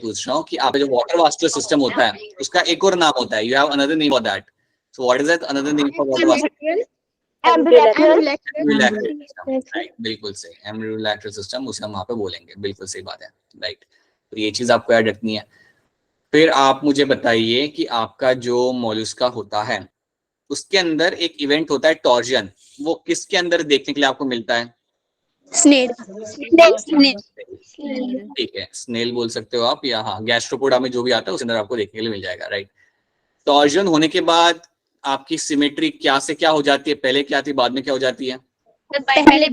पूछ रहा हूँ कि आपका जो वाटर वास्कुलर सिस्टम होता है उसका एक और नाम होता है, you have another name for that, so what is that another name for water vascular? Ambulacral system, right, बिल्कुल सही, एम्ब्यूलैटरल सिस्टम उसे हम वहाँ पे बोलेंगे, बिल्कुल सही बात है, राइट। तो ये चीज आपको याद रखनी है। फिर आप मुझे बताइए कि आपका जो मोलस्का होता है उसके अंदर एक इवेंट होता है टॉर्जन, वो किसके अंदर देखने के लिए आपको मिलता है? स्नेल। ठीक है, स्नेल बोल सकते हो आप, या हाँ गैस्ट्रोपोडा में जो भी आता है उसके अंदर आपको देखने के लिए मिल जाएगा, राइट। टॉर्जन होने के बाद आपकी सिमेट्री क्या से क्या हो जाती है, पहले क्या थी बाद में क्या हो जाती है? पहले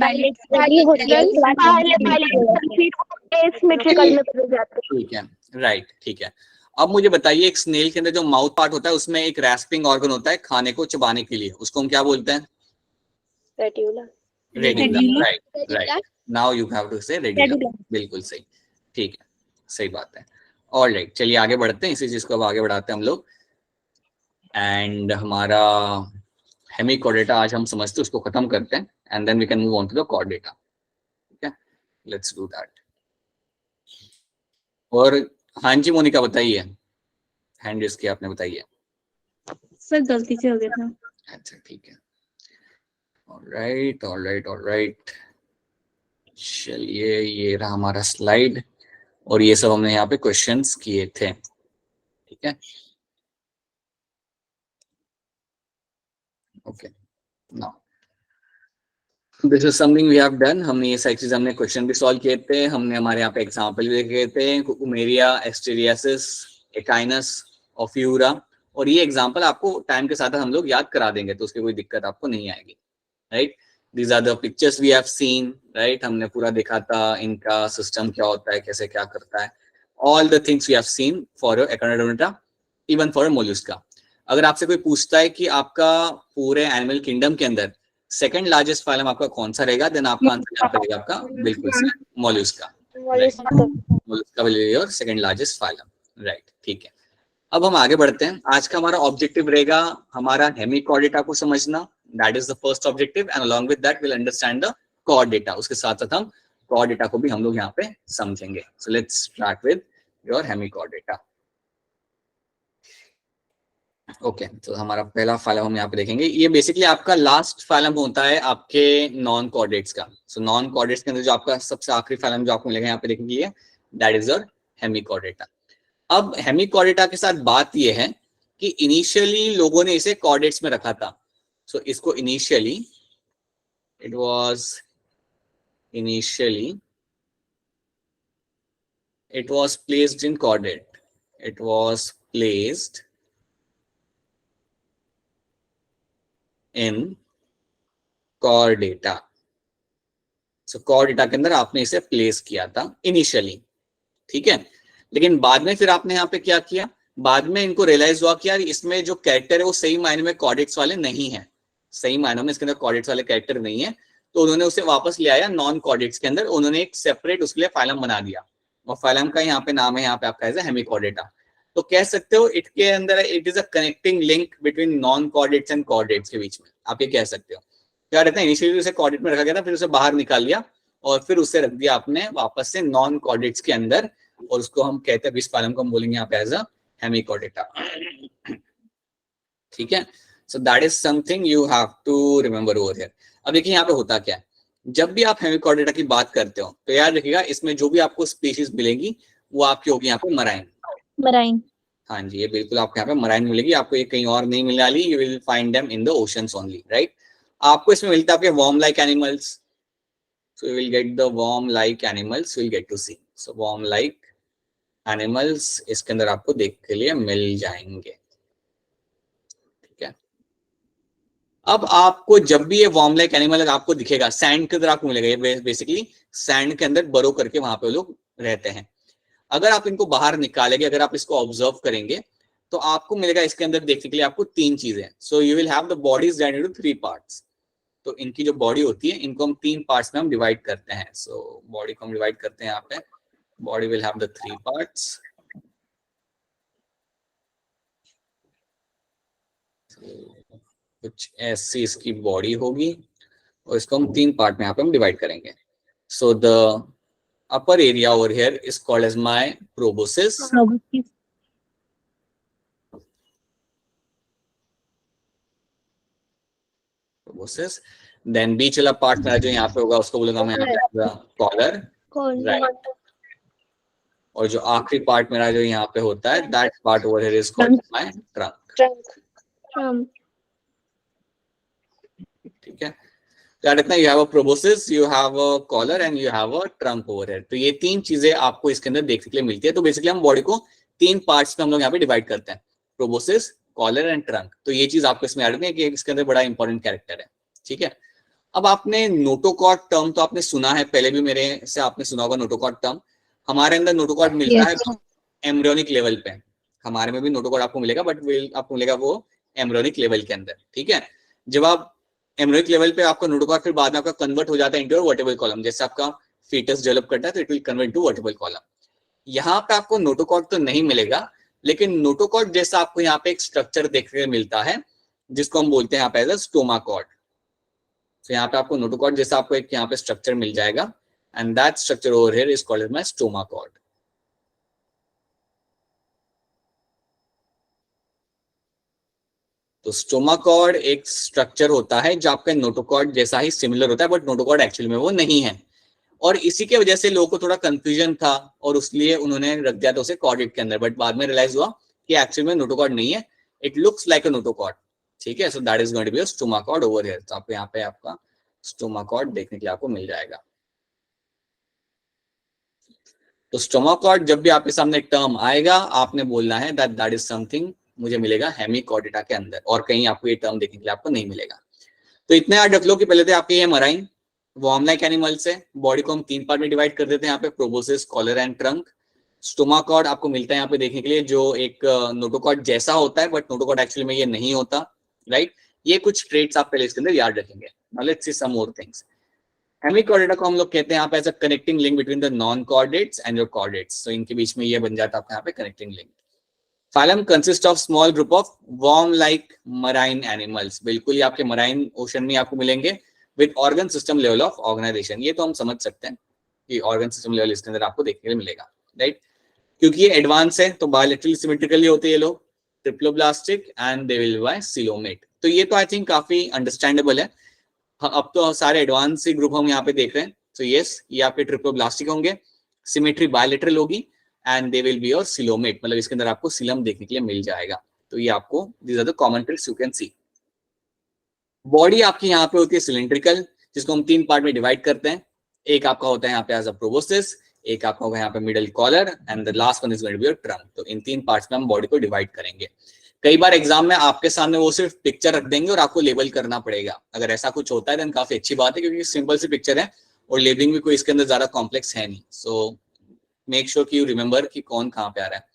एसिमेट्रिकल में बदल जाते हैं। ठीक है, राइट, ठीक है। अब मुझे बताइए एक स्नेल के अंदर जो माउथ पार्ट होता है उसमें एक रैस्पिंग ऑर्गन होता है खाने को चबाने के लिए, उसको हम क्या बोलते हैं? Reticulum. Reticulum, right right, now you have to say reticulum, बिल्कुल सही, ठीक है, सही बात है। ऑलराइट, चलिए आगे बढ़ते हैं, इसी चीज को अब आगे बढ़ाते हैं हम लोग। एंड हमारा हेमिकॉर्डेटा आज हम समझते हैं, उसको खत्म करते हैं and then we can move on to the chordata, ठीक है, लेट्स डू दैट। और हाँ जी मोनिका बताइए, हैंड रेज किया आपने, बताइए। सर गलती से हो गया था। अच्छा ठीक है, ऑलराइट ऑलराइट ऑलराइट, चलिए ये रहा हमारा स्लाइड और ये सब हमने यहाँ पे क्वेश्चंस किए थे, ठीक है, okay. Now this is something we have done, हमने ये सारी चीज, हमने क्वेश्चन भी सॉल्व किए थे, हमने हमारे यहाँ पे एग्जांपल भी देखे थे, कुकुमेरिया, एस्टेरियासिस, एकाइनस, ओफ्यूरा, और ये एग्जांपल आपको टाइम के साथ हम लोग याद करा देंगे, तो उसकी कोई दिक्कत आपको नहीं आएगी, right. These are the pictures we have seen, right, हमने पूरा देखा था इनका सिस्टम क्या होता है, कैसे क्या करता है, all the things we have seen for Echinodermata, even for Mollusca. अगर आपसे कोई पूछता है कि आपका पूरे एनिमल किंगडम के अंदर सेकंड लार्जेस्ट फाइलम आपका कौन सा रहेगा, देन आपका आंसर क्या रहेगा? आपका बिल्कुल सही, Mollusca, Mollusca will be your second largest phylum, right, ठीक है। अब हम आगे बढ़ते हैं, आज का हमारा ऑब्जेक्टिव रहेगा हमारा हेमिकॉर्डेटा को समझना, that is the first objective, and along with that will understand the Chordata, उसके साथ साथ हम कॉर्डेटा को भी हम लोग यहाँ पे समझेंगे। So let's start with your Hemichordata. Okay, तो हमारा पहला फाइलम हम यहाँ पे देखेंगे, ये बेसिकली आपका लास्ट फाइलम होता है आपके नॉन कॉर्डेट्स का। सो नॉन कॉर्डेट्स के अंदर जो आपका सबसे आखिरी फाइलम जो आपको मिलेगा यहाँ पे देखने के लिए, दैट इज योर हेमिकॉर्डेटा। अब हेमिकॉर्डेटा के साथ बात ये है कि इनिशियली लोगों ने इसे कॉर्डेट्स में रखा था। सो इसको initially it was placed in chordate, it was placed in Chordata. So Chordata के अंदर आपने इसे प्लेस किया था इनिशियली, ठीक है। लेकिन बाद में फिर आपने यहाँ पे क्या किया, बाद में इनको रियलाइज हुआ कि यार इसमें जो कैरेक्टर है वो सही मायने में कॉर्डेट्स वाले नहीं है, सही मायनों में इसके अंदर कॉर्डेट्स वाले कैरेक्टर नहीं है, तो उन्होंने उसे वापस ले आया नॉन कॉर्डेट्स के अंदर, उन्होंने एक सेपरेट उसके लिए फाइलम बना दिया, और फाइलम का यहाँ पे नाम है यहाँ पे आपका है हेमिकॉर्डेटा। तो कह सकते हो इट के अंदर it is a connecting link between non chordates and chordates के बीच में, आप ये कह सकते हो। क्या रहता है, इनिशियली उसे कॉर्डेट में रखा गया था, फिर उसे बाहर निकाल लिया और फिर उसे रख दिया आपने वापस से नॉन कॉर्डेट्स के अंदर, और उसको हम कहते हैं, इस फाइलम को हम बोलेंगे यहाँ पे एज अ हेमिकॉर्डेटा, ठीक है। So that is something you have to remember over here. अब देखिए यहाँ पे होता क्या है, जब भी आप हेमिकॉर्डेटा की बात करते हो तो याद रखिएगा इसमें जो भी आपको स्पीशीज मिलेंगी वो आपकी होगी यहाँ पे मराइन। हाँ जी, ये बिल्कुल आपको यहाँ पे मराइन मिलेगी, आपको ये कहीं और नहीं मिलने वाली, you will find them in the oceans only, right. आपको इसमें मिलता है आपके worm like animals, so you will get the worm like animals, you will get to see, so worm like animals इसके अंदर आपको देख के लिए मिल जाएंगे, ठीक है। अब आपको जब भी ये वर्म लाइक एनिमल आपको दिखेगा सैंड के अंदर आपको मिलेगा, ये बेसिकली सैंड के अंदर बरो करके वहां पे लोग रहते हैं। अगर आप इनको बाहर निकालेंगे, अगर आप इसको ऑब्जर्व करेंगे तो आपको मिलेगा इसके अंदर देखने के लिए आपको तीन चीजें, सो you will have the bodies divided into 3 parts. तो इनकी जो बॉडी होती है इनको हम 3 पार्ट्स में हम डिवाइड करते हैं। सो बॉडी को हम डिवाइड करते हैं यहाँ पे, body will have the 3 parts. कुछ ऐसी इसकी बॉडी होगी और इसको हम 3 पार्ट में यहाँ पे हम डिवाइड करेंगे। So the upper area over here is called as my proboscis. Proboscis. Then बीच वाला पार्ट मेरा जो यहाँ पे होगा उसको बोलूंगा मैं यहाँ पे कॉलर, राइट. और जो आखिरी पार्ट मेरा जो यहाँ पे होता है, that part over here is called my trunk. ठीक है. याद रखना, you have a proboscis, you have a collar and you have a trunk over here. तो ये तीन चीजें आपको इसके अंदर देखने के लिए मिलती है. तो बेसिकली हम बॉडी को तीन पार्ट्स में हम लोग यहाँ पे डिवाइड करते हैं, प्रोबोसिस, कॉलर एंड ट्रंक. तो ये चीज आपको इसमें याद रखनी है कि इसके अंदर बड़ा इंपॉर्टेंट कैरेक्टर है. ठीक है. अब आपने नोटोकॉर्ड टर्म तो आपने सुना है, पहले भी मेरे से आपने सुना होगा नोटोकॉर्ड टर्म. हमारे अंदर नोटोकॉर्ड मिलता है एम्ब्रियोनिक लेवल पे. हमारे में भी नोटोकॉर्ड आपको मिलेगा, बट आपको मिलेगा वो एम्ब्रियोनिक लेवल के अंदर. ठीक है. जब आप एम्ब्रियोनिक लेवल पे आपका नोटोकॉर्ड फिर बाद में आपका कन्वर्ट हो जाता है इनटू वर्टेबल कॉलम. जैसे आपका फीटस डेवलप करता है तो it will convert to vertebral column. यहाँ पे आपको नोटोकॉर्ड तो नहीं मिलेगा, लेकिन नोटोकॉर्ड जैसा आपको यहाँ पे एक स्ट्रक्चर देखने को मिलता है जिसको हम बोलते हैं यहाँ पे एज अ स्टोमा कॉर्ड. तो यहाँ पे आपको नोटोकॉर्ड जैसा आपको एक यहाँ पे स्ट्रक्चर मिल जाएगा, and that structure over here is called as my stomochord. तो स्टोमा कॉर्ड एक स्ट्रक्चर होता है जो आपका नोटोकॉर्ड जैसा ही सिमिलर होता है, बट नोटोकॉर्ड एक्चुअली में वो नहीं है. और इसी के वजह से लोगों को थोड़ा कंफ्यूजन था और उसलिए उन्होंने रख दिया था उसे कॉर्डेट के अंदर, बट बाद में रियलाइज हुआ कि एक्चुअली में नोटोकॉर्ड नहीं है, it looks like a notochord. ठीक है. So that is going to be a stomochord over here. तो आपको यहाँ पे आपका स्टोमा कॉर्ड देखने के लिए आपको मिल जाएगा. तो स्टोमा कॉर्ड जब भी आपके सामने टर्म आएगा, आपने बोलना है दैट दैट इज समथिंग मुझे मिलेगा हेमिकॉर्डेटा के अंदर, और कहीं आपको ये टर्म देखने के लिए आपको नहीं मिलेगा. तो इतने याद रख लो कि पहले थे आपके ये मराइन वॉर्म लाइक एनिमल्स है. बॉडी को हम तीन पार्ट में डिवाइड कर देते हैं यहाँ पे, proboscis, collar and trunk. Stomochord आपको मिलता है यहाँ पे देखने के लिए जो एक नोटोकॉर्ड जैसा होता है, बट नोटोकॉर्ड एक्चुअली में ये नहीं होता, राइट. ये कुछ ट्रेट्स आप पहले इसके अंदर याद रखेंगे. Now let's see some more things. Hemichordata को हम लोग कहते हैं यहाँ पे as a connecting link between the non chordates and your chordates. तो इनके बीच में ये बन जाता है आपका यहाँ पे connecting link. Phylum consists of small group of worm-like marine animals. बिल्कुल ही आपके मराइन ओशन में आपको मिलेंगे with organ system level of organization. ये तो हम समझ सकते हैं कि organ system level इसके अंदर आपको देखने को मिलेगा, right? क्योंकि ये एडवांस है तो bilaterally symmetrically होते हैं ये लोग, triploblastic and they will be coelomate. तो ये तो आई थिंक काफी अंडरस्टैंडेबल है. अब तो सारे एडवांस ग्रुप हम यहाँ पे देख रहे हैं. तो यस, ये आपके ट्रिप्लोब्लास्टिक होंगे, सिमेट्री बायलेटरल होगी, and they will be your coelomate. मतलब इसके अंदर आपको सिलम देखने के लिए मिल जाएगा. तो ये आपको these are the common tricks you can see. Body आपकी यहाँ पे होती है सिलेंड्रिकल, जिसको हम तीन पार्ट में डिवाइड करते हैं. एक आपका होता है यहाँ पे एज अ प्रोबोसिस, एक आपका होगा यहाँ पे middle collar, and the last one is going to be your trunk. तो इन तीन पार्ट्स में हम बॉडी को डिवाइड करेंगे. कई बार एग्जाम में आपके सामने वो सिर्फ पिक्चर रख देंगे और आपको लेबल करना पड़ेगा. अगर ऐसा कुछ होता है देन काफी अच्छी बात है, क्योंकि सिंपल सी पिक्चर है और लेबलिंग भी कोई इसके अंदर ज्यादा कॉम्प्लेक्स है नहीं. सो मेक श्योर कि यू रिमेंबर कि कौन कहाँ पे आ रहा है.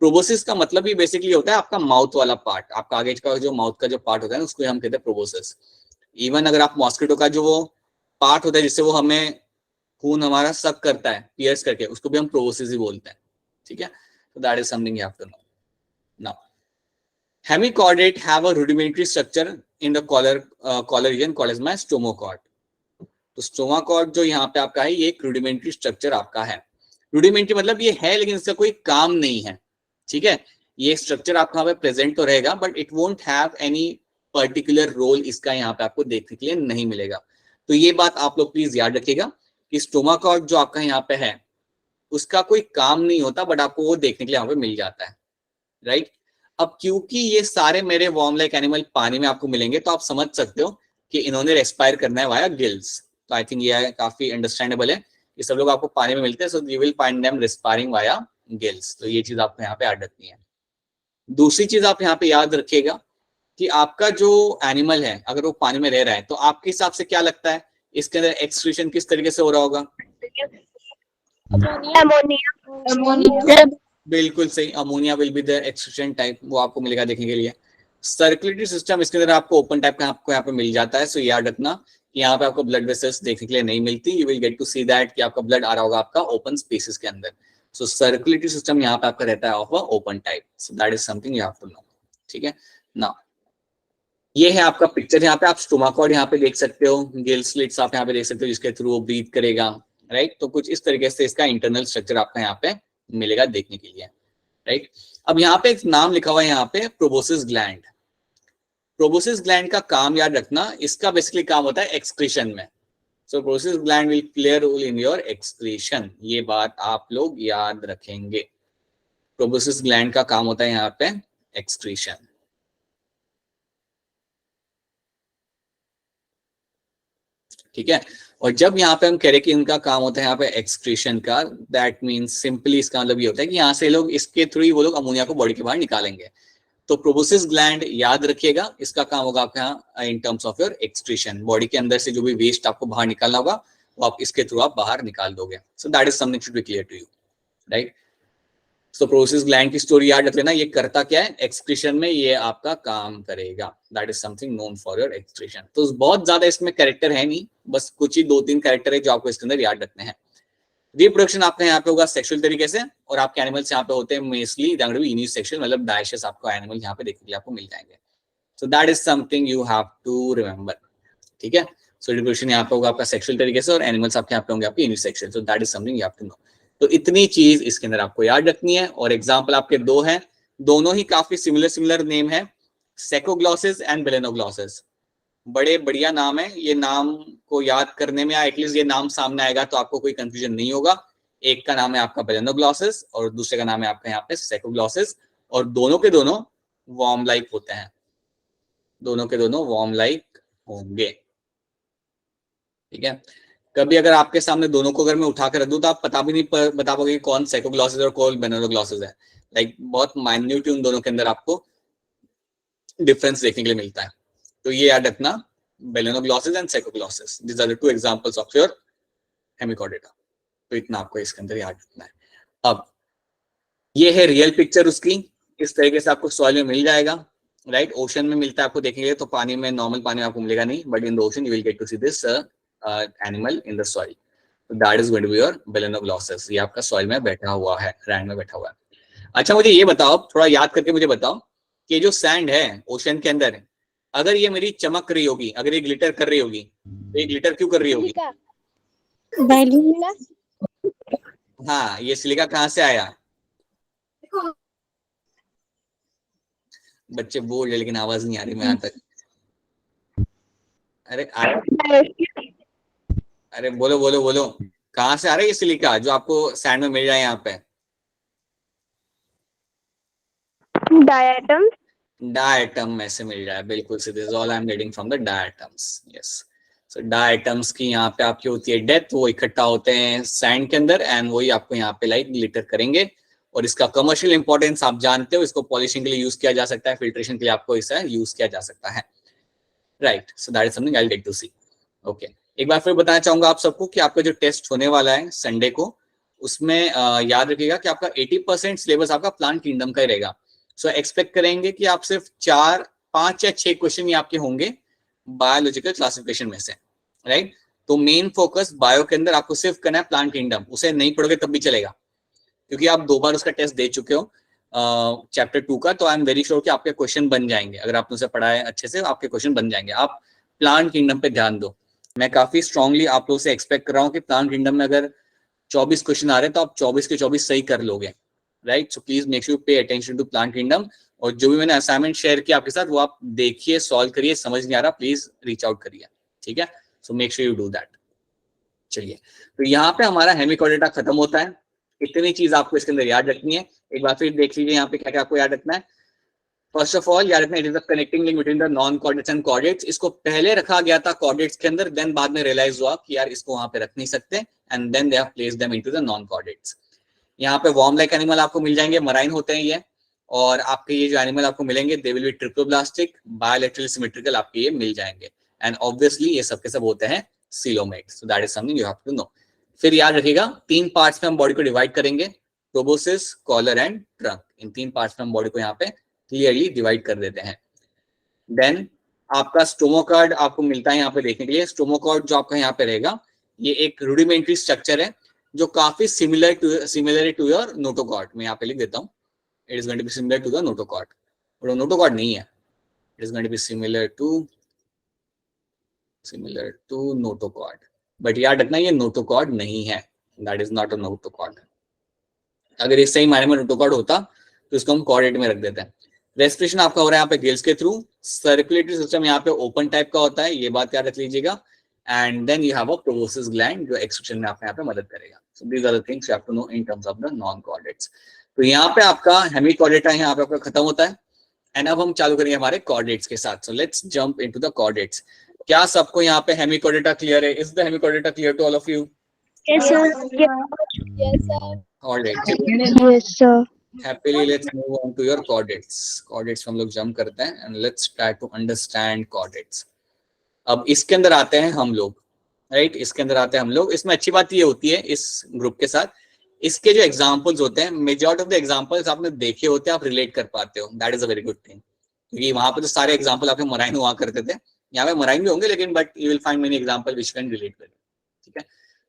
प्रोबोसिस का मतलब ही बेसिकली होता है आपका माउथ वाला पार्ट. आपका आगे का जो माउथ का जो पार्ट होता है उसको हम कहते हैं प्रोबोसिस. इवन अगर आप मॉस्किटो का जो वो पार्ट होता है जिससे वो हमें खून हमारा सक करता है पियर्स करके, उसको भी हम प्रोबोसिस ही बोलते हैं. ठीक है. तो that is something you have to know. Now hemichordate have a rudimentary structure in the collar region called as my stomochord. तो स्टोमाकॉर्ड जो यहाँ पे आपका है ये एक रूडिमेंटरी स्ट्रक्चर आपका है. रूडिमेंटरी मतलब ये है लेकिन इसका कोई काम नहीं है. ठीक है. ये स्ट्रक्चर आपका यहाँ पे प्रेजेंट तो रहेगा, but it won't have any particular role. इसका यहाँ पे आपको देखने के लिए नहीं मिलेगा. तो ये बात आप लोग प्लीज याद रखिएगा कि स्टोमाकॉर्ड जो आपका यहाँ पे है उसका कोई काम नहीं होता, बट आपको वो देखने के लिए यहाँ पे मिल जाता है, राइट. अब क्योंकि ये सारे मेरे वॉर्म लाइक एनिमल पानी में आपको मिलेंगे, तो आप समझ सकते हो कि इन्होंने रेस्पायर करना है वाया गिल्स. तो आई थिंक ये काफी अंडरस्टैंडेबल है. ये सब लोग आपको पानी में मिलते हैं, so you will find them respiring via gills. तो ये चीज आपको यहाँ पे याद रखनी है. दूसरी चीज आप यहाँ पे याद रखिएगा कि आपका जो एनिमल है अगर वो पानी में रह रहा है तो आपके हिसाब से क्या लगता है इसके अंदर एक्सक्रीशन किस तरीके से हो रहा होगा? अमोनिया. बिल्कुल सही. Ammonia will be the excretion type, वो आपको मिलेगा देखने के लिए. सर्कुलेटरी सिस्टम इसके अंदर आपको ओपन टाइप का आपको यहाँ पे मिल जाता है. सो याद रखना यहाँ पे आपको ब्लड वेसल्स देखने के लिए नहीं मिलती. You will get to see that कि आपका ब्लड आ रहा होगा आपका ओपन स्पेसेस के अंदर. सो सर्कुलेटरी सिस्टम यहाँ पे आपका रहता है of a open type. So that is something you have to know. ठीक है ना. ये है आपका पिक्चर. यहाँ पे आप स्टोमाकॉर्ड यहाँ पे देख सकते हो, गिल स्लिट्स आप यहाँ पे देख सकते हो जिसके थ्रू वो ब्रीथ करेगा. राइट। तो कुछ इस तरीके से इसका इंटरनल स्ट्रक्चर आपको यहाँ पे मिलेगा देखने के लिए, राइट। अब यहाँ पे एक नाम लिखा हुआ है यहाँ पे प्रोबोसिस ग्लैंड। प्रोबोसिस ग्लैंड का काम याद रखना, इसका बेसिकली काम होता है एक्सक्रीशन में। So proboscis gland will play a role in your excretion, ये बात आप लोग याद रखेंगे। प्रोबोसिस ग्लैंड का काम होता है यहाँ पे एक्सक्रीशन। ठीक है। और जब यहाँ पे हम कह रहे कि इनका काम होता है यहाँ पे एक्सक्रीशन का, दैट मीन्स सिंपली इसका मतलब ये होता है कि यहाँ से लोग इसके थ्रू ही वो लोग अमोनिया को बॉडी के बाहर निकालेंगे। तो प्रोबोसिस ग्लैंड याद रखिएगा, इसका काम होगा आपके यहाँ इन terms of your excretion. Body के अंदर से जो भी वेस्ट आपको बाहर निकालना होगा वो आप इसके थ्रू आप बाहर निकाल दोगे। So that is something should be clear to you, right. So proboscis gland की स्टोरी याद रख लेना, ये करता क्या है एक्सक्रीशन में, ये आपका काम करेगा। That is something known for your excretion. तो बहुत ज्यादा इसमें कैरेक्टर है नहीं, बस कुछ ही 2-3 कैरेक्टर है जो आपको इसके अंदर याद रखने हैं। रिप्रोडक्शन आपका यहाँ पे होगा सेक्सुअल तरीके से, और आपके एनिमल्स यहाँ पे होते हैं मोस्टली यूनिसेक्सुअल, मतलब डायशियस आपको एनिमल यहाँ पे देखने के लिए आपको मिल जाएंगे। So that is something you have to remember, ठीक है। सो रिप्रोडक्शन यहाँ पे होगा आपका सेक्सुअल तरीके से, और एनिमल्स आपके यहाँ पे होंगे आपके unisexual. So that is something you have to know. तो इतनी चीज इसके अंदर आपको याद रखनी है। और एग्जाम्पल आपके 2 हैं, दोनों ही काफी सिमिलर नेम है, सेकोग्लॉसिस एंड बेलेनोग्लॉसिस। बड़े बढ़िया नाम है, ये नाम को याद करने में, एटलीस्ट ये नाम सामने आएगा तो आपको कोई कंफ्यूजन नहीं होगा। एक का नाम है आपका बेलेनोग्लॉसिस और दूसरे का नाम है आपका यहाँ पे सेकोग्लॉसिस, और दोनों के दोनों वॉर्म लाइक होते हैं, दोनों के दोनों वॉर्म लाइक होंगे, ठीक है। कभी अगर आपके सामने दोनों को अगर मैं उठा कर रख दूं तो आप पता भी नहीं बता पाओगे कौन सेकोग्लॉसिस और कौन बेलेनोग्लॉसिस है। लाइक बहुत माइन्यूट उन दोनों के अंदर आपको डिफरेंस देखने के लिए मिलता है। तो ये याद रखना, Balanoglossus and Saccoglossus, these are the 2 examples of your Hemichordata. तो इतना आपको इसके अंदर याद रखना है। अब ये है रियल पिक्चर उसकी, इस तरीके से आपको सॉइल में मिल जाएगा, राइट। ओशन में मिलता है आपको देखेंगे तो पानी में, नॉर्मल पानी में आपको मिलेगा नहीं, but in the ocean you will get to see this animal in the soil. That is going to be your Balanoglossus. ये आपका सॉइल में बैठा हुआ है, लैंड में बैठा हुआ है। अच्छा मुझे ये बताओ, थोड़ा याद करके मुझे बताओ कि जो सैंड है ओशन के अंदर, अगर ये मेरी चमक रही होगी, अगर ये ग्लिटर कर रही होगी, तो ये ग्लिटर क्यों कर रही होगी? हाँ, ये सिलिका कहाँ से आया? बच्चे बोल रहे लेकिन आवाज नहीं आ रही मैं यहाँ तक। अरे अरे बोलो बोलो बोलो, कहाँ से आ रहा है ये सिलिका जो आपको सैंड में मिल रहा है यहाँ पे? डायटम। डायटम में से मिल रहा है, बिल्कुल सीधे। This all I am reading from the diatoms, yes. So diatoms की यहाँ पे आपकी होती है डेथ, वो इकट्ठा होते हैं सैंड के अंदर एंड वही आपको यहाँ पे लाइक ग्लिटर करेंगे। और इसका कमर्शियल इंपॉर्टेंस आप जानते हो, इसको पॉलिशिंग के लिए यूज किया जा सकता है, फिल्ट्रेशन के लिए आपको इसे यूज किया जा सकता है, right. So that is something I will get to see, okay. एक बार फिर बताना चाहूंगा आप सबको कि आपका जो टेस्ट होने वाला है संडे को, उसमें याद रखिएगा कि आपका 80% सिलेबस आपका प्लांट किंगडम का ही रहेगा। सो एक्सपेक्ट करेंगे कि आप सिर्फ 4, 5 या 6 क्वेश्चन ही आपके होंगे बायोलॉजिकल क्लासिफिकेशन में से, राइट। तो मेन फोकस बायो के अंदर आपको सिर्फ करना है प्लांट किंगडम। उसे नहीं पढ़ोगे तब भी चलेगा, क्योंकि आप 2 बार उसका टेस्ट दे चुके हो चैप्टर 2 का। तो आई एम वेरी श्योर कि आपके क्वेश्चन बन जाएंगे, अगर आपने उसे पढ़ा है अच्छे से आपके क्वेश्चन बन जाएंगे। आप प्लांट किंगडम पे ध्यान दो। मैं काफी स्ट्रांगली आप लोगों से एक्सपेक्ट कर रहा हूँ कि प्लांट किंगडम में अगर 24 क्वेश्चन आ रहे हैं तो आप 24 के 24 सही कर लोगे, right. So please make sure pay attention to plant kingdom. और जो भी मैंने असाइनमेंट शेयर किया आपके साथ वो आप देखिए, सॉल्व करिए, समझ नहीं आ रहा प्लीज रीच आउट करिए, ठीक है। So make sure you do that. चलिए, तो यहाँ पे हमारा हेमिकॉर्डेटा खत्म होता है। इतनी चीज आपको इसके अंदर याद रखनी है। एक बार फिर देख लीजिए यहाँ पे क्या क्या आपको याद रखना है। फर्स्ट ऑफ ऑल याद रखना, it is the connecting link between the non chordates and chordates. इसको पहले रखा गया था कॉर्डेट्स के अंदर, देन बाद में रियलाइज हुआ कि यार इसको वहां पे रख नहीं सकते, and then they have placed them into the non chordates. यहाँ पे वॉर्म लाइक एनिमल आपको मिल जाएंगे, मराइन होते हैं ये। और आपके ये जो एनिमल आपको मिलेंगे they will be triploblastic, bilateral symmetrical आपके ये मिल जाएंगे। एंड ऑब्वियसली ये सबके सब होते हैं coelomate. So that is something you have to know. फिर याद रखिएगा 3 पार्ट्स में हम बॉडी को डिवाइड करेंगे, प्रोबोसिस, कॉलर एंड ट्रंक। इन 3 पार्ट्स में हम बॉडी को यहाँ पे क्लियरली डिवाइड कर देते हैं। देन आपका स्टोमोकार्ड आपको मिलता है यहाँ पे देखने के लिए। स्टोमोकार्ड जो आपका यहाँ पे रहेगा, ये एक रूडिमेंट्री स्ट्रक्चर है जो काफी सिमिलर टू योर नोटोकॉर्ड। मैं यहाँ पे लिख देता हूँ, it is going to be similar to the notochord, और नोटोकॉर्ड नहीं है, it is going to be similar to notochord. But याद रखना ये नोटोकॉर्ड नहीं है, that is not a notochord. अगर ये सही मायने में नोटोकॉर्ड होता तो इसको हम कॉर्डेट में रख देते हैं। रेस्पिरेशन आपका हो रहा है यहाँ पे गिल्स के थ्रू, सर्कुलेटरी सिस्टम यहाँ पे ओपन टाइप का होता है, ये बात याद रख लीजिएगा। And then you have a proboscis gland जो एक्सक्रीशन में आपको यहाँ पे मदद करेगा। So these are the things you have to know in terms of the non chordates. तो यहाँ पे आपका हेमिकॉर्डेटा यहाँ पे आपका खत्म होता है। एंड अब हम चालू करेंगे हमारे कॉर्डेट्स के साथ। So let's jump into the chordates. क्या सबको यहाँ पे हेमिकॉर्डेटा क्लियर है? Is the hemichordata clear to all of you? Yes, sir. Yes, sir. All right. Yes, sir. Happily, let's move on to your chordates. Chordates हम लोग jump करते हैं and let's try to understand chordates. अब इसके अंदर आते हैं हम लोग, राइट? इसके अंदर आते हैं हम लोग। इसमें अच्छी बात ये होती है इस ग्रुप के साथ, इसके जो एग्जाम्पल्स होते हैं, मेजॉरिटी ऑफ द एग्जाम्पल्स आपने देखे होते हैं, आप रिलेट कर पाते हो। That is a very good thing, क्योंकि वहां पे तो सारे एग्जाम्पल आपके मराइन हुआ करते थे, यहाँ पे मराइन भी होंगे, लेकिन but you will find many example which can relate with. ठीक है,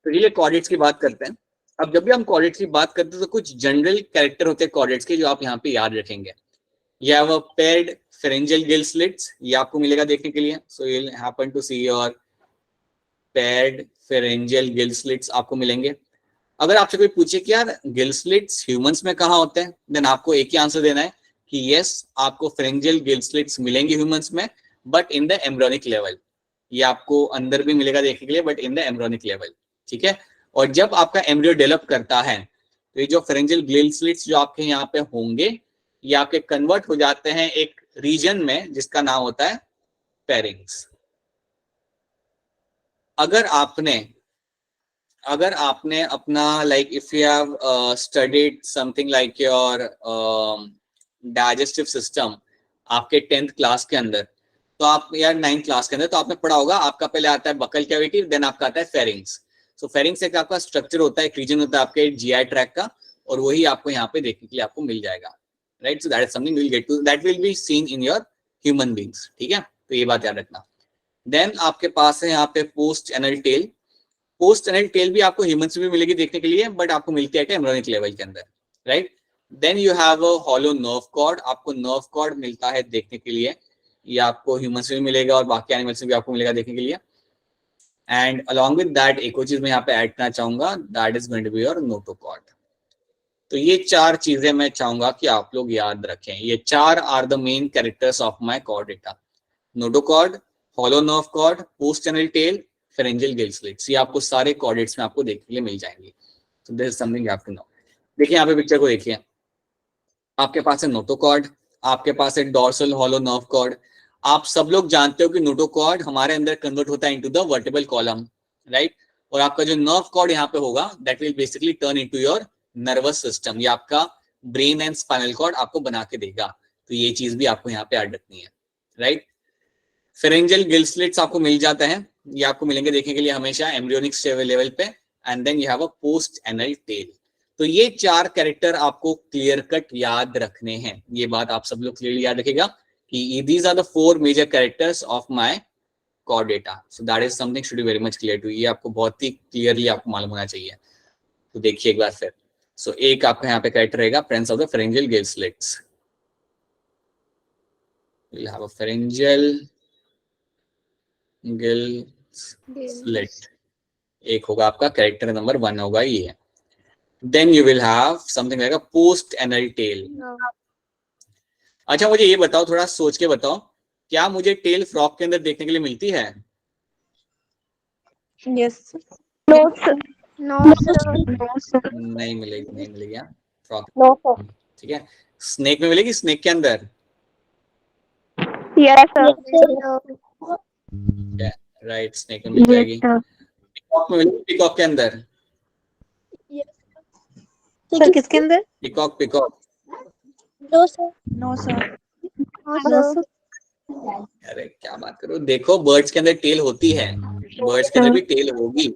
तो ये कॉर्डेट्स की बात करते हैं। अब जब भी हम कॉर्डेट्स की बात करते हैं तो कुछ जनरल कैरेक्टर होते हैं कॉर्डेट्स के जो आप यहाँ पे याद रखेंगे। You have a paired pharyngeal gill slits, ये आपको मिलेगा देखने के लिए। So you'll happen to see your paired pharyngeal gill slits आपको मिलेंगे। अगर आपसे कोई पूछे कि यार गिल स्लिट्स ह्यूमंस में कहाँ होते हैं, देन आपको एक ही आंसर देना है कि यस, आपको pharyngeal gill slits मिलेंगे ह्यूमंस में, but in the embryonic level. ये आपको अंदर भी मिलेगा देखने के लिए, but in the embryonic level. ठीक है, और जब आपका एम्ब्रियो डेवलप करता है तो ये जो pharyngeal gill slits जो आपके यहाँ पे होंगे, ये आपके कन्वर्ट हो जाते हैं एक रीजन में जिसका नाम होता है फेरिंग्स। अगर आपने अपना like if you have studied something like your digestive system आपके 10th क्लास के अंदर, तो आप यार 9th क्लास के अंदर तो आपने पढ़ा होगा, आपका पहले आता है बकल कैविटी, देन आपका आता है फेरिंग्स। सो फेरिंग्स एक आपका स्ट्रक्चर होता है, एक रीजन होता है आपके जीआई ट्रैक का, और वही आपको यहाँ पे देखने के लिए आपको मिल जाएगा। Right, so that is something will get to, that will be seen in your human beings. ठीक है, तो ये बात याद रखना। देन आपके पास है यहाँ पे post anal tell. Post anal tell भी आपको ह्यूमन से भी मिलेगी देखने के लिए, बट आपको मिलती है एम्ब्रियोनिक लेवल के अंदर। Right, then you have a hollow nerve cord, आपको नर्व कॉर्ड मिलता है देखने के लिए, ये आपको ह्यूमन से भी मिलेगा और बाकी एनिमल से भी आपको मिलेगा देखने के लिए। एंड अलॉन्ग विद दैट एक और चीज मैं यहाँ पे ऐड करना चाहूंगा, that is going to be your notochord. तो ये 4 चीजें मैं चाहूंगा कि आप लोग याद रखें। ये 4 are the main characters of my chordata: notochord, hollow nerve cord, post anal tail, pharyngeal gill slits. ये आपको सारे कॉर्डेट्स में आपको देखने के लिए मिल जाएंगे। तो this is something you have to know. देखिए यहाँ पे पिक्चर को देखिए, आपके पास है नोटोकॉर्ड, आपके पास है डॉर्सल हॉलो नर्व कॉर्ड। आप सब लोग जानते हो कि नोटोकॉर्ड हमारे अंदर कन्वर्ट होता है into the vertebral column, right? और आपका जो नर्व कॉर्ड यहाँ पे होगा, that will basically turn into your nervous system. ये आपका ब्रेन एंड स्पाइनल कॉर्ड आपको बना के देगा। तो ये चीज भी आपको यहाँ पे ऐड रखनी है, राइट? फेरेंजियल गिल स्लिट्स आपको मिल जाता है, ये आपको मिलेंगे देखने के लिए हमेशा एम्ब्रियोनिक लेवल पे। And then you have a post anal tail. तो ये 4 कैरेक्टर आपको क्लियर कट याद रखने हैं। ये बात आप सब लोग क्लियरली याद रखेगा कि these are the 4 major characters of my chordata. So that is something should be very much clear to. ये आपको बहुत ही क्लियरली आपको मालूम होना चाहिए। तो देखिए एक बार फिर। सो एक आपका यहाँ पे कैरेक्टर रहेगा presence of the pharyngeal gill slits. we'll have a pharyngeal gill slit, एक होगा आपका कैरेक्टर नंबर 1 होगा ये। Then you will have something like a post anal tail. अच्छा मुझे ये बताओ, थोड़ा सोच के बताओ, क्या मुझे टेल फ्रॉग के अंदर देखने के लिए मिलती है? Yes. No, sir. No, sir. No, sir. नहीं मिलेगी, नहीं मिलेगी फ्रॉग। No, sir. ठीक है, स्नेक में मिलेगी, स्नेक के अंदर। Yes, sir. राइट, स्नेक में मिल जाएगी। Yes, sir. पिकॉक में मिलेगी, पिकॉक के अंदर। सर किसके अंदर? Peacock, peacock. No sir. No sir. No, sir. अरे क्या बात करो, देखो बर्ड्स के अंदर टेल होती है, बर्ड्स के अंदर भी टेल होगी,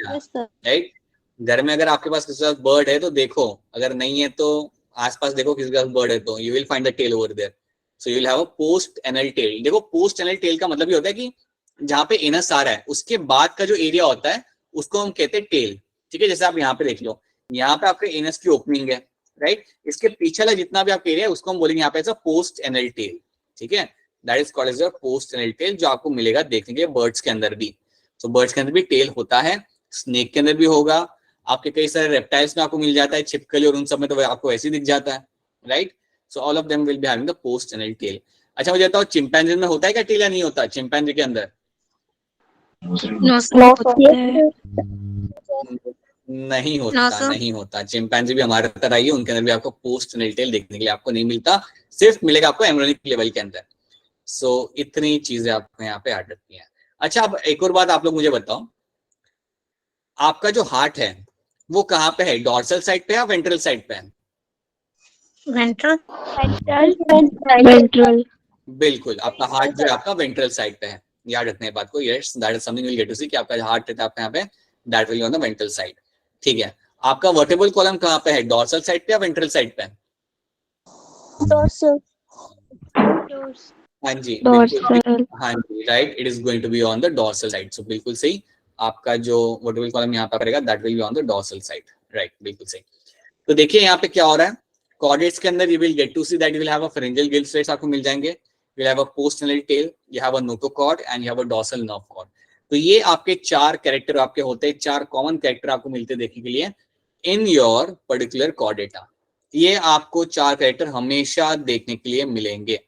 राइट? घर में अगर आपके पास किसी के पास बर्ड है तो देखो, अगर नहीं है तो आसपास देखो किसी के पास बर्ड है तो you will find the tail over there. So you will have a post anal tail. देखो पोस्ट एनल टेल का मतलब ये होता है कि जहाँ पे एनस आ रहा है उसके बाद का जो एरिया होता है उसको हम कहते हैं टेल। ठीक है, जैसे आप यहाँ पे देख लो, यहाँ पे आपके एनस की ओपनिंग है, राइट? इसके पीछे वाला जितना भी आपका एरिया है उसको हम बोलेंगे यहाँ पे पोस्ट एनल टेल। ठीक है, that is called as your post anal tail, जो आपको मिलेगा देखने के लिए बर्ड्स के अंदर भी। तो बर्ड्स के अंदर भी टेल होता है, स्नेक के अंदर भी होगा, आपके कई सारे रेप्टाइल्स में आपको मिल जाता है, छिपकली और उन सब में तो आपको ऐसे ही दिख जाता है, right. So all of them will be having the post anal tail. अच्छा मुझे बताओ चिंपैंजी में होता है क्या टेल या नहीं होता चिंपैंजी के अंदर? नो सर होता है। नहीं होता, नहीं होता। चिंपैंजी भी हमारे तरह ही है, उनके अंदर भी आपको पोस्ट एनल टेल देखने के लिए आपको नहीं मिलता, सिर्फ मिलेगा आपको एम्ब्रियोनिक लेवल के अंदर। सो इतनी चीजें आपको यहाँ पे ऐड रखती हैं। अच्छा अब एक और बात आप लोग मुझे बताओ, आपका जो हार्ट है वो कहाँ पे है, डॉर्सल साइड पे या वेंट्रल साइड पे है? वेंट्रल वेंट्रल बिल्कुल, आपका हार्ट जो है आपका वेंट्रल साइड पे है, याद रखने बात को। Yes that is something will get to see कि आपका हार्ट रहता है आपका यहाँ पे, that will be on the ventral side. ठीक है, आपका वर्टेब्रल कॉलम कहाँ पे है, डॉर्सल साइड पे या वेंट्रल साइड पे? डोर्सल हाँ जी बिल्कुल, डॉर्सल हाँ जी right, it is going to be on the dorsal side. So बिल्कुल सही, आपका जो वर्टेब्रल कॉलम यहाँ पर रहेगा that will be on the dorsal side, right, बिल्कुल सही। तो देखिए यहाँ पे क्या हो रहा है, कॉर्डेट्स के अंदर you will get to see that you will have a pharyngeal gill slits आपको मिल जाएंगे, you have a post anal tail, you have a notochord and you have a dorsal nerve cord. तो ये आपके चार character आपके होते हैं, चार कॉमन कैरेक्टर आपको मिलते देखने के लिए इन योर पर्टिकुलर कॉर्डेटा। ये आपको चार कैरेक्टर हमेशा देखने के लिए मिलेंगे,